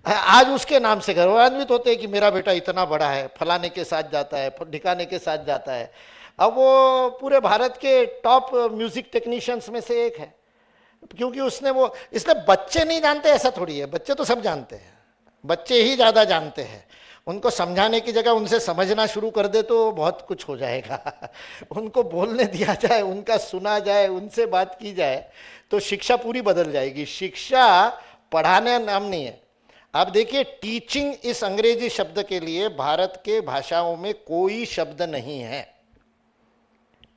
आज उसके नाम से गौरवान्वित होते हैं कि मेरा बेटा इतना बड़ा है, फलाने के साथ जाता है, ढिकाने के साथ जाता है। अब वो पूरे भारत के टॉप म्यूजिक टेक्नीशियंस में से एक है, क्योंकि उसने वो, इसलिए बच्चे नहीं जानते ऐसा थोड़ी है, बच्चे तो सब जानते हैं, बच्चे ही ज्यादा जानते हैं। उनको समझाने की जगह उनसे समझना शुरू कर दे तो बहुत कुछ हो जाएगा। उनको बोलने दिया जाए, उनका सुना जाए, उनसे बात की जाए, तो शिक्षा पूरी बदल जाएगी। शिक्षा पढ़ाने नाम नहीं है। आप देखिए, टीचिंग इस अंग्रेजी शब्द के लिए भारत के भाषाओं में कोई शब्द नहीं है।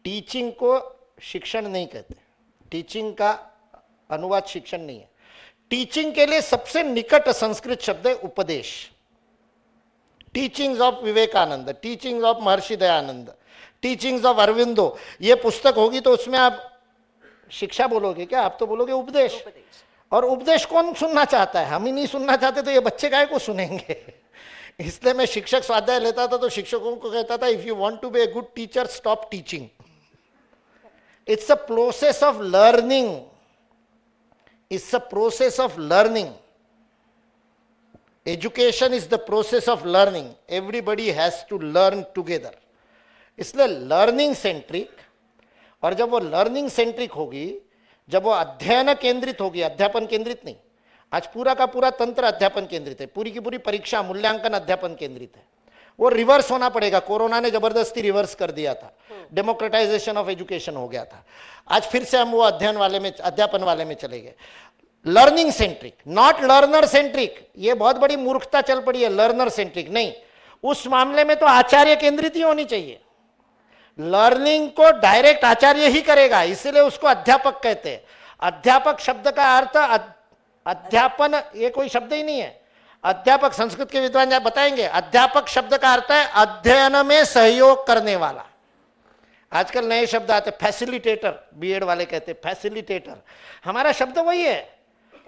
टीचिंग को शिक्षण नहीं कहते, टीचिंग का अनुवाद शिक्षण नहीं है। टीचिंग के लिए सबसे निकट संस्कृत शब्द है उपदेश। Teachings of Vivekananda, teachings of Maharshi Dayanand, teachings of Aurobindo, ये पुस्तक होगी तो उसमें आप शिक्षा बोलोगे क्या? आप तो बोलोगे उपदेश। और उपदेश कौन सुनना चाहता है? हम ही नहीं सुनना चाहते तो ये बच्चे काहे को सुनेंगे? इसलिए मैं शिक्षक स्वाध्याय लेता था तो शिक्षकों को कहता था, if you want to be a good teacher, stop teaching. It's a process of learning, it's a process of learning. Education is the process of learning, everybody has to learn together. इसलिए learning centric, और जब वो learning centric होगी, जब वो अध्ययन केंद्रित होगी, अध्यापन केंद्रित नहीं। आज पूरा का पूरा तंत्र अध्यापन केंद्रित है, पूरी की पूरी परीक्षा मूल्यांकन अध्यापन केंद्रित है। वो रिवर्स होना पड़ेगा। कोरोना ने जबरदस्ती रिवर्स कर दिया था, डेमोक्रेटाइजेशन ऑफ एजुकेशन हो गया था। आज फिर से हम वो अध्ययन वाले में, अध्यापन वाले में चले गए। Learning centric, not learner centric. ये बहुत बड़ी मूर्खता चल पड़ी है, लर्नर सेंट्रिक नहीं। उस मामले में तो आचार्य केंद्रित ही होनी चाहिए। लर्निंग को डायरेक्ट आचार्य ही करेगा, इसलिए उसको अध्यापक कहते हैं। अध्यापक शब्द का अर्थ अध्यापन, ये कोई शब्द ही नहीं है। अध्यापक, संस्कृत के विद्वान जब बताएंगे, अध्यापक शब्द का अर्थ है अध्ययन में सहयोग करने वाला। आजकल नए शब्द आते, फैसिलिटेटर, बीएड वाले कहते फैसिलिटेटर, हमारा शब्द वही है।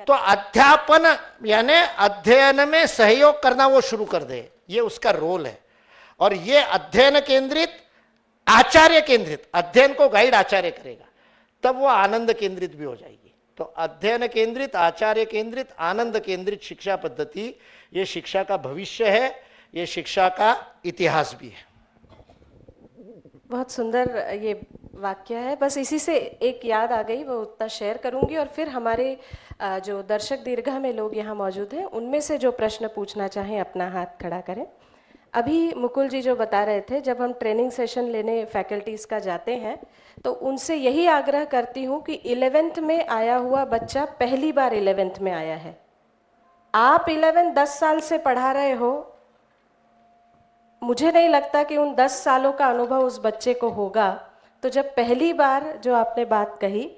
तो अध्यापन यानी अध्ययन में सहयोग करना वो शुरू कर दे, ये उसका रोल है। और ये अध्ययन केंद्रित, आचार्य केंद्रित, अध्ययन को गाइड आचार्य करेगा, तब वो आनंद केंद्रित भी हो जाएगी। तो अध्ययन केंद्रित, आचार्य केंद्रित, आनंद केंद्रित शिक्षा पद्धति, ये शिक्षा का भविष्य है, ये शिक्षा का इतिहास भी है। बहुत सुंदर ये वाक्य है। बस इसी से एक याद आ गई, वो उतना शेयर करूंगी, और फिर हमारे जो दर्शक दीर्घा में लोग यहाँ मौजूद हैं, उनमें से जो प्रश्न पूछना चाहें अपना हाथ खड़ा करें। अभी मुकुल जी जो बता रहे थे, जब हम ट्रेनिंग सेशन लेने फैकल्टीज़ का जाते हैं तो उनसे यही आग्रह करती हूँ कि 11th में आया हुआ बच्चा पहली बार 11th में आया है। आप 11 10 साल से पढ़ा रहे हो, मुझे नहीं लगता कि उन 10 सालों का अनुभव उस बच्चे को होगा। तो जब पहली बार जो आपने बात कही,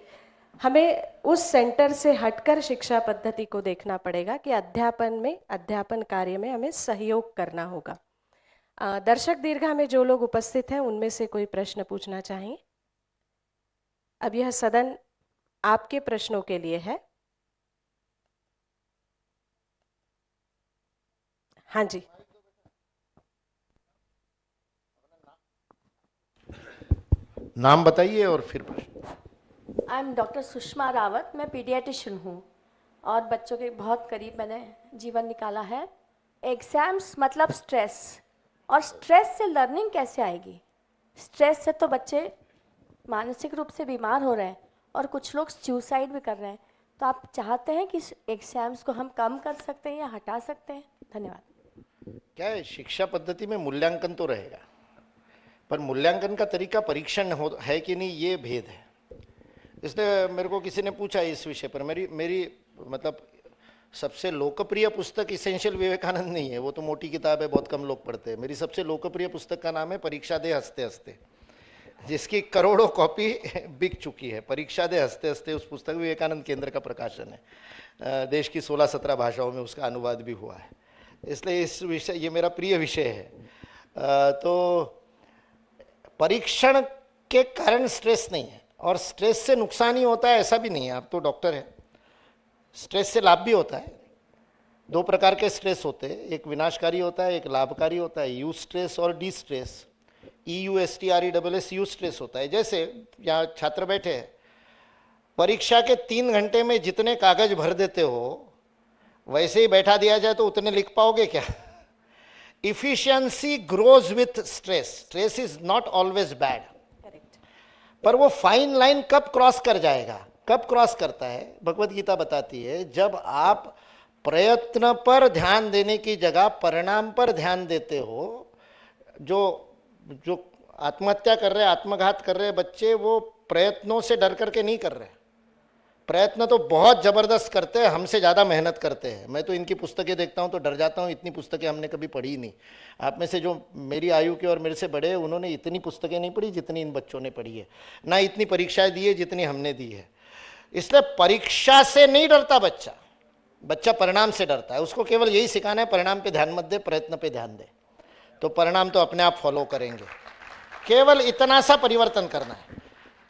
हमें उस सेंटर से हटकर शिक्षा पद्धति को देखना पड़ेगा कि अध्यापन में, अध्यापन कार्य में हमें सहयोग करना होगा। दर्शक दीर्घा में जो लोग उपस्थित हैं उनमें से कोई प्रश्न पूछना चाहें? अब यह सदन आपके प्रश्नों के लिए है। हाँ जी, नाम बताइए और फिर प्रश्न। I am doctor Sushma Rawat, मैं पीडियाट्रिशियन हूँ और बच्चों के बहुत करीब मैंने जीवन निकाला है। एग्ज़ाम्स मतलब स्ट्रेस, और स्ट्रेस से लर्निंग कैसे आएगी? स्ट्रेस से तो बच्चे मानसिक रूप से बीमार हो रहे हैं और कुछ लोग सुसाइड भी कर रहे हैं। तो आप चाहते हैं कि एग्ज़ाम्स को हम कम कर सकते हैं या हटा सकते हैं? धन्यवाद। क्या है, शिक्षा पद्धति में मूल्यांकन तो रहेगा, पर मूल्यांकन का तरीका परीक्षण है कि नहीं, ये भेद है। इसलिए मेरे को किसी ने पूछा इस विषय पर, मेरी मतलब सबसे लोकप्रिय पुस्तक इसेंशियल विवेकानंद नहीं है, वो तो मोटी किताब है, बहुत कम लोग पढ़ते हैं। मेरी सबसे लोकप्रिय पुस्तक का नाम है परीक्षा दे हंसते हंसते, जिसकी करोड़ों कॉपी बिक चुकी है। परीक्षा दे हंसते हंसते उस पुस्तक विवेकानंद केंद्र का प्रकाशन है। देश की 16-17 भाषाओं में उसका अनुवाद भी हुआ है। इसलिए इस विषय, ये मेरा प्रिय विषय है। तो परीक्षण के कारण स्ट्रेस नहीं है, और स्ट्रेस से नुकसान ही होता है ऐसा भी नहीं है। आप तो डॉक्टर हैं, स्ट्रेस से लाभ भी होता है। 2 प्रकार के स्ट्रेस होते हैं, एक विनाशकारी होता है, एक लाभकारी होता है। यू स्ट्रेस और D stress. EUSTRESS you stress होता है। जैसे यहाँ छात्र बैठे हैं, परीक्षा के 3 घंटे में जितने कागज भर देते हो वैसे ही बैठा दिया जाए तो उतने लिख पाओगे क्या? Efficiency grows with stress. Stress is not always bad, पर वो फाइन लाइन कब क्रॉस कर जाएगा, कब क्रॉस करता है? भगवत गीता बताती है, जब आप प्रयत्न पर ध्यान देने की जगह परिणाम पर ध्यान देते हो। जो आत्महत्या कर रहे, आत्मघात कर रहे बच्चे, वो प्रयत्नों से डर करके नहीं कर रहे। प्रयत्न तो बहुत जबरदस्त करते हैं, हमसे ज़्यादा मेहनत करते हैं। मैं तो इनकी पुस्तकें देखता हूँ तो डर जाता हूँ, इतनी पुस्तकें हमने कभी पढ़ी नहीं। आप में से जो मेरी आयु के और मेरे से बड़े हैं, उन्होंने इतनी पुस्तकें नहीं पढ़ी जितनी इन बच्चों ने पढ़ी है, ना इतनी परीक्षाएं दी है जितनी हमने दी है। इसलिए परीक्षा से नहीं डरता बच्चा, बच्चा परिणाम से डरता है। उसको केवल यही सिखाना है, परिणाम पे ध्यान मत दे, प्रयत्न पे ध्यान दे, तो परिणाम तो अपने आप फॉलो करेंगे। केवल इतना सा परिवर्तन करना है।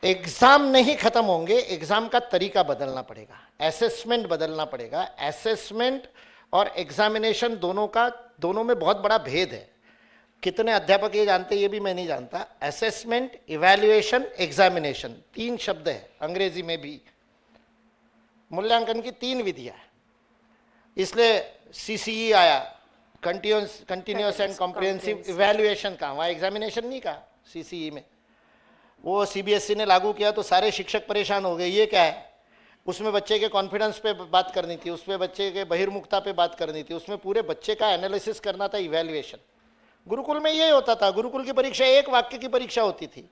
एग्जाम नहीं खत्म होंगे, एग्जाम का तरीका बदलना पड़ेगा, असेसमेंट बदलना पड़ेगा। असेसमेंट और एग्जामिनेशन दोनों में बहुत बड़ा भेद है। कितने अध्यापक ये जानते हैं, ये भी मैं नहीं जानता। असेसमेंट, इवैल्यूएशन, एग्जामिनेशन, 3 शब्द है अंग्रेजी में भी। मूल्यांकन की 3 विधियां है, इसलिए CCE आया, कंटिन्यूअस एंड कॉम्प्रिहेंसिव इवैल्यूएशन का, वहाँ एग्जामिनेशन नहीं कहा CCE में। वो CBSE ने लागू किया तो सारे शिक्षक परेशान हो गए, ये क्या है? उसमें बच्चे के कॉन्फिडेंस पे बात करनी थी, उसमें बच्चे के बहिर्मुखता पे बात करनी थी, उसमें पूरे बच्चे का एनालिसिस करना था, इवैल्यूएशन। गुरुकुल में यही होता था। गुरुकुल की परीक्षा 1 वाक्य की परीक्षा होती थी।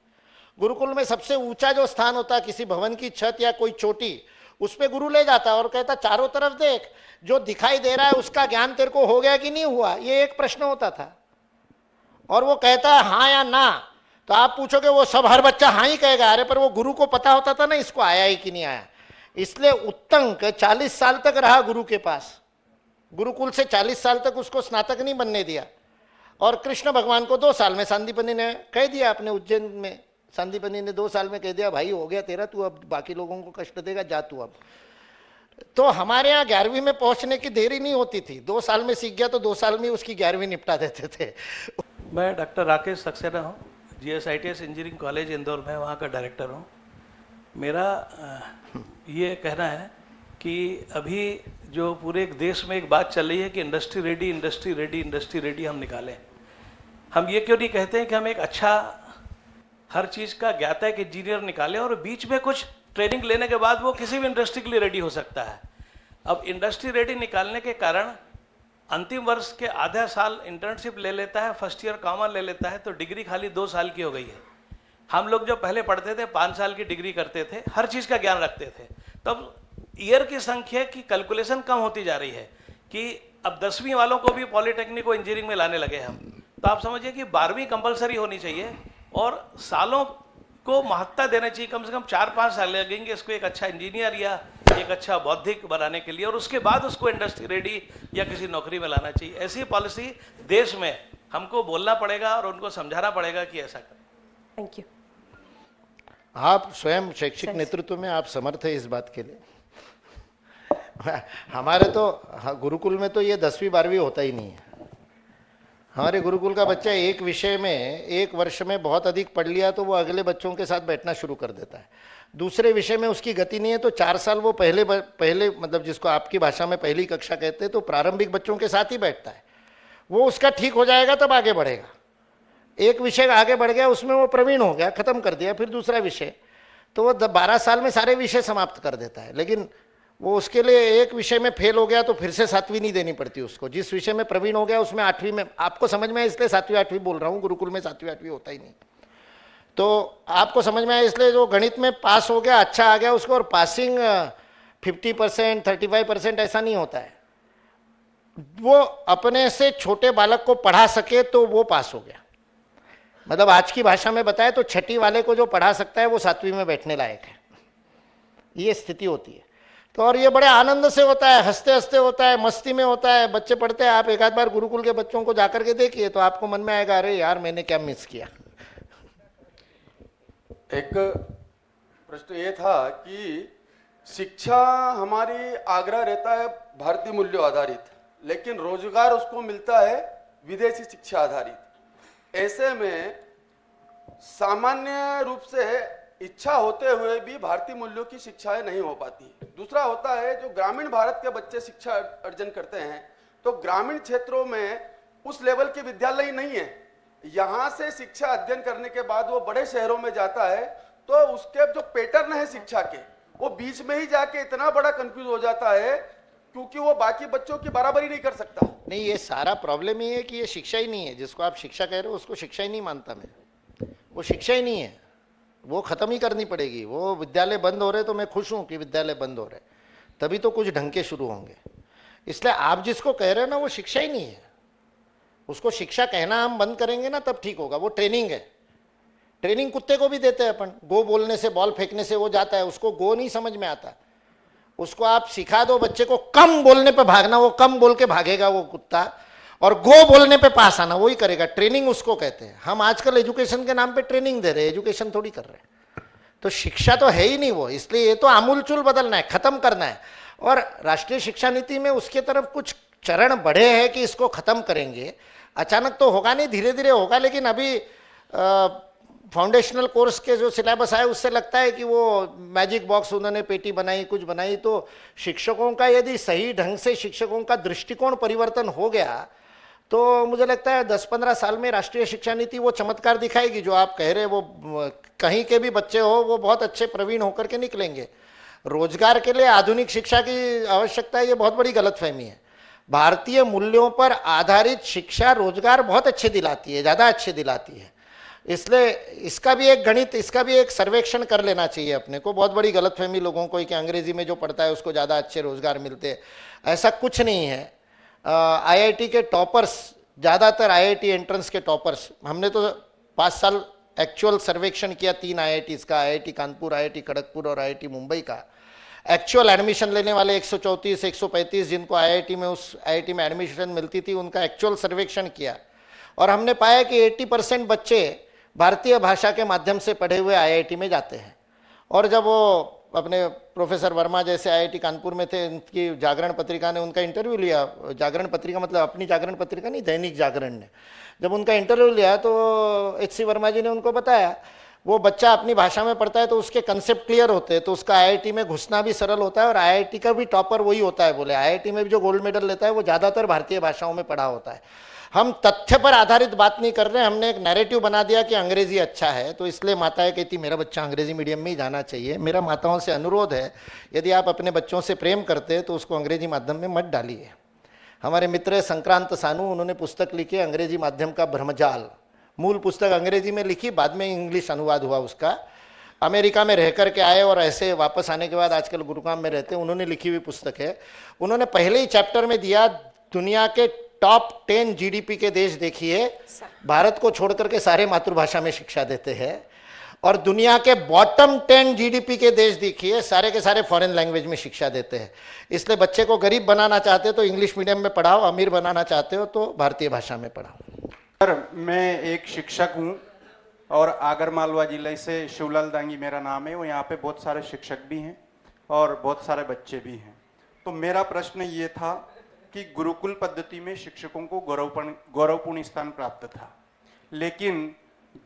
गुरुकुल में सबसे ऊंचा जो स्थान होता, किसी भवन की छत या कोई चोटी, उस पर गुरु ले जाता और कहता चारों तरफ देख, जो दिखाई दे रहा है उसका ज्ञान तेरे को हो गया कि नहीं हुआ, ये एक प्रश्न होता था। और वो कहता है हाँ या ना, तो आप पूछोगे वो सब हर बच्चा हाँ ही कहेगा, अरे पर वो गुरु को पता होता था ना इसको आया ही कि नहीं आया। इसलिए उत्तंक 40 साल तक रहा गुरु के पास, गुरुकुल से 40 साल तक उसको स्नातक नहीं बनने दिया। और कृष्ण भगवान को 2 साल में सांदीपनि ने कह दिया, अपने उज्जैन में सांदीपनि ने 2 साल में कह दिया, भाई हो गया तेरा, तू अब बाकी लोगों को कष्ट देगा, जा तू अब। तो हमारे यहाँ 11वीं में पहुंचने की देरी नहीं होती थी, 2 साल में सीख गया तो 2 साल में उसकी 11वीं निपटा देते थे। मैं डॉक्टर राकेश सक्सेना हूँ, GSITS इंजीनियरिंग कॉलेज इंदौर में वहाँ का डायरेक्टर हूँ। मेरा ये कहना है कि अभी जो पूरे देश में एक बात चल रही है कि industry ready, industry ready, industry ready हम निकालें। हम ये क्यों नहीं कहते हैं कि हम एक अच्छा हर चीज़ का ज्ञाता एक इंजीनियर निकालें और बीच में कुछ ट्रेनिंग लेने के बाद वो किसी भी इंडस्ट्री के लिए रेडी हो सकता है। अब इंडस्ट्री रेडी निकालने के कारण अंतिम वर्ष के आधा साल इंटर्नशिप ले लेता है, फर्स्ट ईयर कॉमन ले लेता है, तो डिग्री खाली 2 साल की हो गई है। हम लोग जो पहले पढ़ते थे 5 साल की डिग्री करते थे, हर चीज का ज्ञान रखते थे, तब ईयर की संख्या की कैलकुलेशन कम होती जा रही है कि अब 10वीं वालों को भी पॉलिटेक्निक को इंजीनियरिंग में लाने लगे हम। तो आप समझिए कि 12वीं कंपलसरी होनी चाहिए और सालों को महत्ता देना चाहिए, कम से कम 4-5 साल लगेंगे इसको एक अच्छा इंजीनियर या एक अच्छा बौद्धिक बनाने के लिए, और उसके बाद उसको इंडस्ट्री रेडी या किसी नौकरी में लाना चाहिए। ऐसी पॉलिसी देश में हमको बोलना पड़ेगा और उनको समझाना पड़ेगा कि ऐसा करें। Thank you. आप स्वयं शैक्षिक नेतृत्व में आप समर्थ है इस बात के लिए। हमारे तो गुरुकुल में तो ये 10वीं 12वीं होता ही नहीं है। हमारे गुरुकुल का बच्चा एक विषय में 1 वर्ष में बहुत अधिक पढ़ लिया तो वो अगले बच्चों के साथ बैठना शुरू कर देता है। दूसरे विषय में उसकी गति नहीं है तो 4 साल वो पहले मतलब जिसको आपकी भाषा में पहली कक्षा कहते हैं, तो प्रारंभिक बच्चों के साथ ही बैठता है। वो उसका ठीक हो जाएगा तब आगे बढ़ेगा। एक विषय आगे बढ़ गया, उसमें वो प्रवीण हो गया, खत्म कर दिया, फिर दूसरा विषय, तो वो 12 साल में सारे विषय समाप्त कर देता है। लेकिन वो उसके लिए एक विषय में फेल हो गया तो फिर से 7वीं नहीं देनी पड़ती उसको। जिस विषय में प्रवीण हो गया उसमें 8वीं में, आपको समझ में आया इसलिए 7वीं 8वीं बोल रहा हूँ, गुरुकुल में 7वीं 8वीं होता ही नहीं। तो आपको समझ में आया इसलिए जो गणित में पास हो गया, अच्छा आ गया उसको, और पासिंग 50% 35% ऐसा नहीं होता है। वो अपने से छोटे बालक को पढ़ा सके तो वो पास हो गया। मतलब आज की भाषा में बताए तो 6ठी वाले को जो पढ़ा सकता है वो 7वीं में बैठने लायक है, ये स्थिति होती है। तो और ये बड़े आनंद से होता है, हंसते हंसते होता है, मस्ती में होता है, बच्चे पढ़ते हैं। आप एक आध बार गुरुकुल के बच्चों को जाकर के देखिए तो आपको मन में आएगा, अरे यार मैंने क्या मिस किया। एक प्रश्न ये था कि शिक्षा हमारी आग्रह रहता है भारतीय मूल्यों आधारित, लेकिन रोजगार उसको मिलता है विदेशी शिक्षा आधारित। ऐसे में सामान्य रूप से इच्छा होते हुए भी भारतीय मूल्यों की शिक्षाएं नहीं हो पाती। दूसरा होता है जो ग्रामीण भारत के बच्चे शिक्षा अर्जन करते हैं तो ग्रामीण क्षेत्रों में उस लेवल के विद्यालय नहीं है। यहाँ से शिक्षा अध्ययन करने के बाद वो बड़े शहरों में जाता है तो उसके जो पैटर्न है शिक्षा के, वो बीच में ही जाके इतना बड़ा कंफ्यूज हो जाता है क्योंकि वो बाकी बच्चों की बराबरी नहीं कर सकता। नहीं, ये सारा प्रॉब्लम ये है कि ये शिक्षा ही नहीं है। जिसको आप शिक्षा कह रहे हो उसको शिक्षा ही नहीं मानता मैं। वो शिक्षा ही नहीं है, वो खत्म ही करनी पड़ेगी। वो विद्यालय बंद हो रहे तो मैं खुश हूं कि विद्यालय बंद हो रहे, तभी तो कुछ ढंग के शुरू होंगे। इसलिए आप जिसको कह रहे हो ना वो शिक्षा ही नहीं है। उसको शिक्षा कहना हम बंद करेंगे ना तब ठीक होगा। वो ट्रेनिंग है। ट्रेनिंग कुत्ते को भी देते हैं अपन, गो बोलने से, बॉल फेंकने से वो जाता है, उसको गो नहीं समझ में आता। उसको आप सिखा दो बच्चे को कम बोलने पे भागना, वो कम बोल के भागेगा वो कुत्ता, और गो बोलने पे पास आना वही करेगा। ट्रेनिंग उसको कहते हैं। हम आजकल एजुकेशन के नाम पे ट्रेनिंग दे रहे हैं, एजुकेशन थोड़ी कर रहे हैं। तो शिक्षा तो है ही नहीं वो। इसलिए ये तो आमूलचूल बदलना है, खत्म करना है। और राष्ट्रीय शिक्षा नीति में उसके तरफ कुछ चरण बढ़े हैं कि इसको खत्म करेंगे। अचानक तो होगा नहीं, धीरे धीरे होगा। लेकिन अभी फाउंडेशनल कोर्स के जो सिलेबस आए उससे लगता है कि वो मैजिक बॉक्स उन्होंने पेटी बनाई, कुछ बनाई। तो शिक्षकों का यदि सही ढंग से शिक्षकों का दृष्टिकोण परिवर्तन हो गया तो मुझे लगता है 10-15 साल में राष्ट्रीय शिक्षा नीति वो चमत्कार दिखाएगी जो आप कह रहे हैं। वो कहीं के भी बच्चे हो वो बहुत अच्छे प्रवीण होकर के निकलेंगे। रोजगार के लिए आधुनिक शिक्षा की आवश्यकता है, ये बहुत बड़ी गलतफहमी है। भारतीय मूल्यों पर आधारित शिक्षा रोजगार बहुत अच्छे दिलाती है, ज़्यादा अच्छे दिलाती है। इसलिए इसका भी एक गणित, इसका भी एक सर्वेक्षण कर लेना चाहिए अपने को। बहुत बड़ी गलतफहमी लोगों को कि अंग्रेजी में जो पढ़ता है उसको ज़्यादा अच्छे रोजगार मिलते हैं, ऐसा कुछ नहीं है। आईआईटी के टॉपर्स, ज़्यादातर आईआईटी एंट्रेंस के टॉपर्स, हमने तो 5 साल एक्चुअल सर्वेक्षण किया 3 आईआईटीज़ का, आईआईटी कानपुर, आईआईटी खड़गपुर और आईआईटी मुंबई का। एक्चुअल एडमिशन लेने वाले 134 135 जिनको आईआईटी में, उस आईआईटी में एडमिशन मिलती थी, उनका एक्चुअल सर्वेक्षण किया और हमने पाया कि 80% बच्चे भारतीय भाषा के माध्यम से पढ़े हुए आईआईटी में जाते हैं। और जब वो अपने प्रोफेसर वर्मा जैसे आईआईटी कानपुर में थे, उनकी जागरण पत्रिका ने उनका इंटरव्यू लिया। जागरण पत्रिका मतलब अपनी जागरण पत्रिका नहीं, दैनिक जागरण ने जब उनका इंटरव्यू लिया तो एच सी वर्मा जी ने उनको बताया वो बच्चा अपनी भाषा में पढ़ता है तो उसके कंसेप्ट क्लियर होते हैं, तो उसका आईआईटी में घुसना भी सरल होता है और आईआईटी का भी टॉपर वही होता है। बोले आईआईटी में भी जो गोल्ड मेडल लेता है वो ज़्यादातर भारतीय भाषाओं में पढ़ा होता है। हम तथ्य पर आधारित बात नहीं कर रहे हैं। हमने एक नैरेटिव बना दिया कि अंग्रेजी अच्छा है, तो इसलिए माताएं कहती मेरा बच्चा अंग्रेजी मीडियम में ही जाना चाहिए। मेरा माताओं से अनुरोध है, यदि आप अपने बच्चों से प्रेम करते हैं तो उसको अंग्रेजी माध्यम में मत डालिए। हमारे मित्र हैं संक्रांत सानू, उन्होंने पुस्तक लिखी अंग्रेजी माध्यम का भ्रमजाल। मूल पुस्तक अंग्रेजी में लिखी, बाद में इंग्लिश अनुवाद हुआ उसका। अमेरिका में रह करके आए और ऐसे वापस आने के बाद आजकल गुरुग्राम में रहते हैं, उन्होंने लिखी हुई पुस्तक है। उन्होंने पहले ही चैप्टर में दिया दुनिया के टॉप 10 जीडीपी के देश देखिए, भारत को छोड़ करके सारे मातृभाषा में शिक्षा देते हैं, और दुनिया के बॉटम 10 जीडीपी के देश देखिए, सारे के सारे फॉरेन लैंग्वेज में शिक्षा देते हैं। इसलिए बच्चे को गरीब बनाना चाहते हो तो इंग्लिश मीडियम में पढ़ाओ, अमीर बनाना चाहते हो तो भारतीय भाषा में पढ़ाओ। सर, मैं एक शिक्षक हूं और आगरमालवा जिले से शिवलाल दांगी मेरा नाम है, और यहाँ पे बहुत सारे शिक्षक भी हैं और बहुत सारे बच्चे भी हैं। तो मेरा प्रश्न ये था कि गुरुकुल पद्धति में शिक्षकों को गौरवपूर्ण स्थान प्राप्त था, लेकिन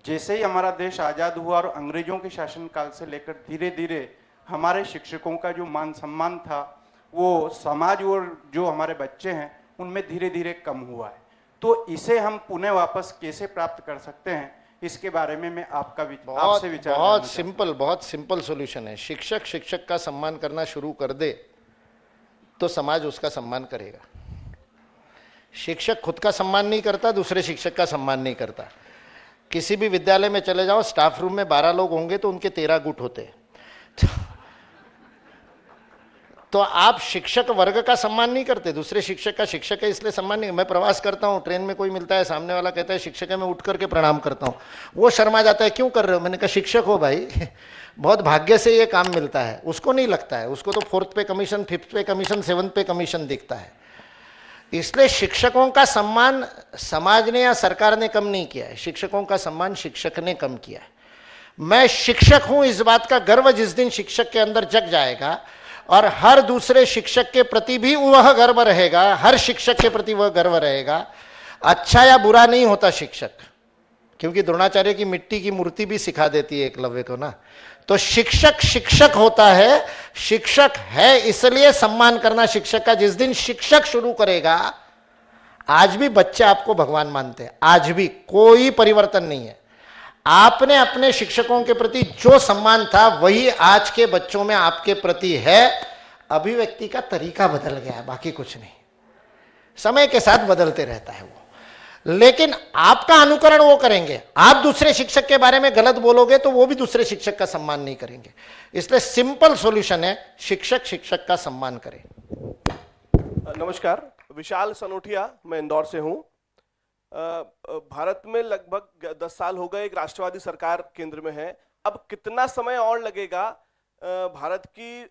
जैसे ही हमारा देश आज़ाद हुआ और अंग्रेजों के शासनकाल से लेकर धीरे धीरे हमारे शिक्षकों का जो मान सम्मान था वो समाज और जो हमारे बच्चे हैं उनमें धीरे धीरे कम हुआ है। तो इसे हम पुनः वापस कैसे प्राप्त कर सकते हैं, इसके बारे में मैं आपसे विचार बहुत सिंपल सॉल्यूशन है। शिक्षक का सम्मान करना शुरू कर दे तो समाज उसका सम्मान करेगा। शिक्षक खुद का सम्मान नहीं करता, दूसरे शिक्षक का सम्मान नहीं करता। किसी भी विद्यालय में चले जाओ, स्टाफ रूम में 12 लोग होंगे तो उनके 13 गुट होते हैं। तो आप शिक्षक वर्ग का सम्मान नहीं करते, दूसरे शिक्षक का शिक्षक है इसलिए सम्मान नहीं। मैं प्रवास करता हूँ, ट्रेन में कोई मिलता है, सामने वाला कहता है शिक्षक है, मैं उठ करके प्रणाम करता हूँ, वो शर्मा जाता है, क्यों कर रहे हो? मैंने कहा शिक्षक हो भाई, बहुत भाग्य से ये काम मिलता है। उसको नहीं लगता है, उसको तो 4th पे कमीशन, 5th पे कमीशन, 7th पे कमीशन दिखता है। इसलिए शिक्षकों का सम्मान समाज ने या सरकार ने कम नहीं किया है, शिक्षकों का सम्मान शिक्षक ने कम किया है। मैं शिक्षक हूं इस बात का गर्व जिस दिन शिक्षक के अंदर जग जाएगा और हर दूसरे शिक्षक के प्रति भी वह गर्व रहेगा, हर शिक्षक के प्रति वह गर्व रहेगा। अच्छा या बुरा नहीं होता शिक्षक, क्योंकि द्रोणाचार्य की मिट्टी की मूर्ति भी सिखा देती है एकलव्य को ना। तो शिक्षक होता है, शिक्षक है इसलिए सम्मान करना शिक्षक का। जिस दिन शिक्षक शुरू करेगा, आज भी बच्चे आपको भगवान मानते हैं, आज भी कोई परिवर्तन नहीं है। आपने अपने शिक्षकों के प्रति जो सम्मान था वही आज के बच्चों में आपके प्रति है। अभिव्यक्ति का तरीका बदल गया है, बाकी कुछ नहीं। समय के साथ बदलते रहता है वो, लेकिन आपका अनुकरण वो करेंगे। आप दूसरे शिक्षक के बारे में गलत बोलोगे तो वो भी दूसरे शिक्षक का सम्मान नहीं करेंगे। इसलिए सिंपल सॉल्यूशन है, शिक्षक का सम्मान करें। नमस्कार, विशाल सनोटिया, मैं इंदौर से हूं। भारत में लगभग 10 साल हो गए एक राष्ट्रवादी सरकार केंद्र में है। अब कितना समय और लगेगा भारत की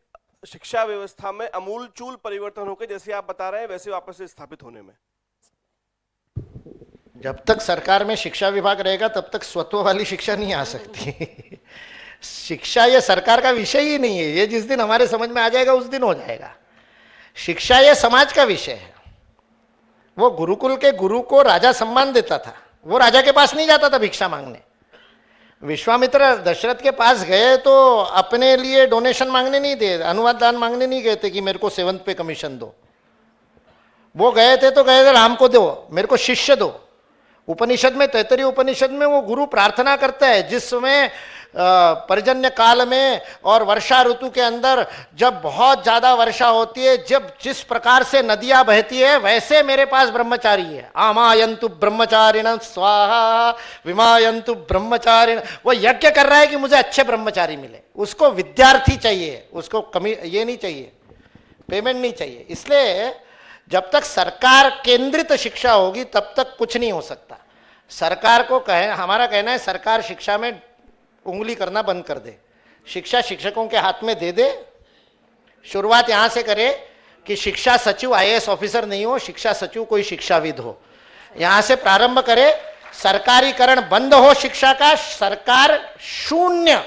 शिक्षा व्यवस्था में अमूलचूल परिवर्तन होकर, जैसे आप बता रहे हैं वैसे वापस से स्थापित होने में? जब तक सरकार में शिक्षा विभाग रहेगा तब तक स्वत्व वाली शिक्षा नहीं आ सकती। शिक्षा ये सरकार का विषय ही नहीं है, ये जिस दिन हमारे समझ में आ जाएगा उस दिन हो जाएगा। शिक्षा ये समाज का विषय है। वो गुरुकुल के गुरु को राजा सम्मान देता था, वो राजा के पास नहीं जाता था भिक्षा मांगने। विश्वामित्र दशरथ के पास गए तो अपने लिए डोनेशन मांगने नहीं दे, अनुवाद दान मांगने नहीं गए थे कि मेरे को 7th पे कमीशन दो। वो गए थे तो गए थे राम को दो, मेरे को शिष्य दो। उपनिषद में, तैतरीय उपनिषद में वो गुरु प्रार्थना करता है, जिस समय पर्जन्य काल में और वर्षा ऋतु के अंदर जब बहुत ज्यादा वर्षा होती है, जब जिस प्रकार से नदियां बहती है वैसे मेरे पास ब्रह्मचारी है। आमायन्तु ब्रह्मचारिण स्वाहा विमायन्तु ब्रह्मचारिण। वो यज्ञ कर रहा है कि मुझे अच्छे ब्रह्मचारी मिले। उसको विद्यार्थी चाहिए, उसको कमी ये नहीं चाहिए, पेमेंट नहीं चाहिए। इसलिए जब तक सरकार केंद्रित शिक्षा होगी तब तक कुछ नहीं हो सकता। सरकार को हमारा कहना है सरकार शिक्षा में उंगली करना बंद कर दे, शिक्षा शिक्षकों के हाथ में दे दे। शुरुआत यहां से करे कि शिक्षा सचिव IAS ऑफिसर नहीं हो, शिक्षा सचिव कोई शिक्षाविद हो। यहां से प्रारंभ करे, सरकारीकरण बंद हो शिक्षा का, सरकार शून्य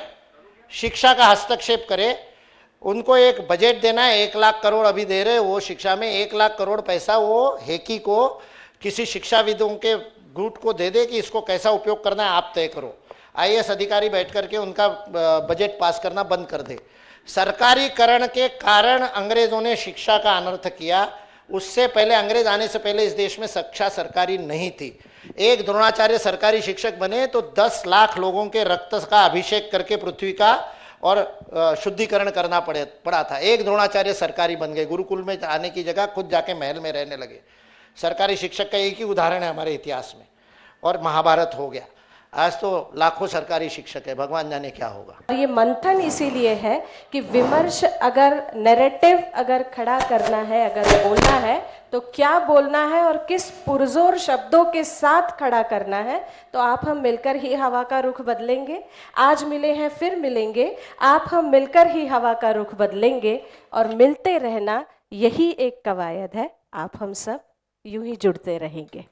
शिक्षा का हस्तक्षेप करे। उनको एक बजट देना है, 1 लाख करोड़ अभी दे रहे, वो शिक्षा में 1 लाख करोड़ पैसा वो हेकी को, किसी शिक्षाविदों के गुट को दे दे कि इसको कैसा उपयोग करना है आप तय करो। IAS अधिकारी बैठ करके उनका बजट पास करना बंद कर दे। सरकारीकरण के कारण अंग्रेजों ने शिक्षा का अनर्थ किया। उससे पहले, अंग्रेज आने से पहले इस देश में शिक्षा सरकारी नहीं थी। एक द्रोणाचार्य सरकारी शिक्षक बने तो 10 लाख लोगों के रक्त का अभिषेक करके पृथ्वी का और शुद्धिकरण करना पड़ा था। एक द्रोणाचार्य सरकारी बन गए, गुरुकुल में आने की जगह खुद जाके महल में रहने लगे। सरकारी शिक्षक का एक ही उदाहरण है हमारे इतिहास में, और महाभारत हो गया। आज तो लाखों सरकारी शिक्षक है, भगवान जाने क्या होगा। ये मंथन इसीलिए है कि विमर्श अगर नैरेटिव अगर खड़ा करना है, अगर बोलना है तो क्या बोलना है और किस पुरजोर शब्दों के साथ खड़ा करना है, तो आप हम मिलकर ही हवा का रुख बदलेंगे। आज मिले हैं, फिर मिलेंगे, आप हम मिलकर ही हवा का रुख बदलेंगे, और मिलते रहना यही एक कवायद है। आप हम सब यूं ही जुड़ते रहेंगे।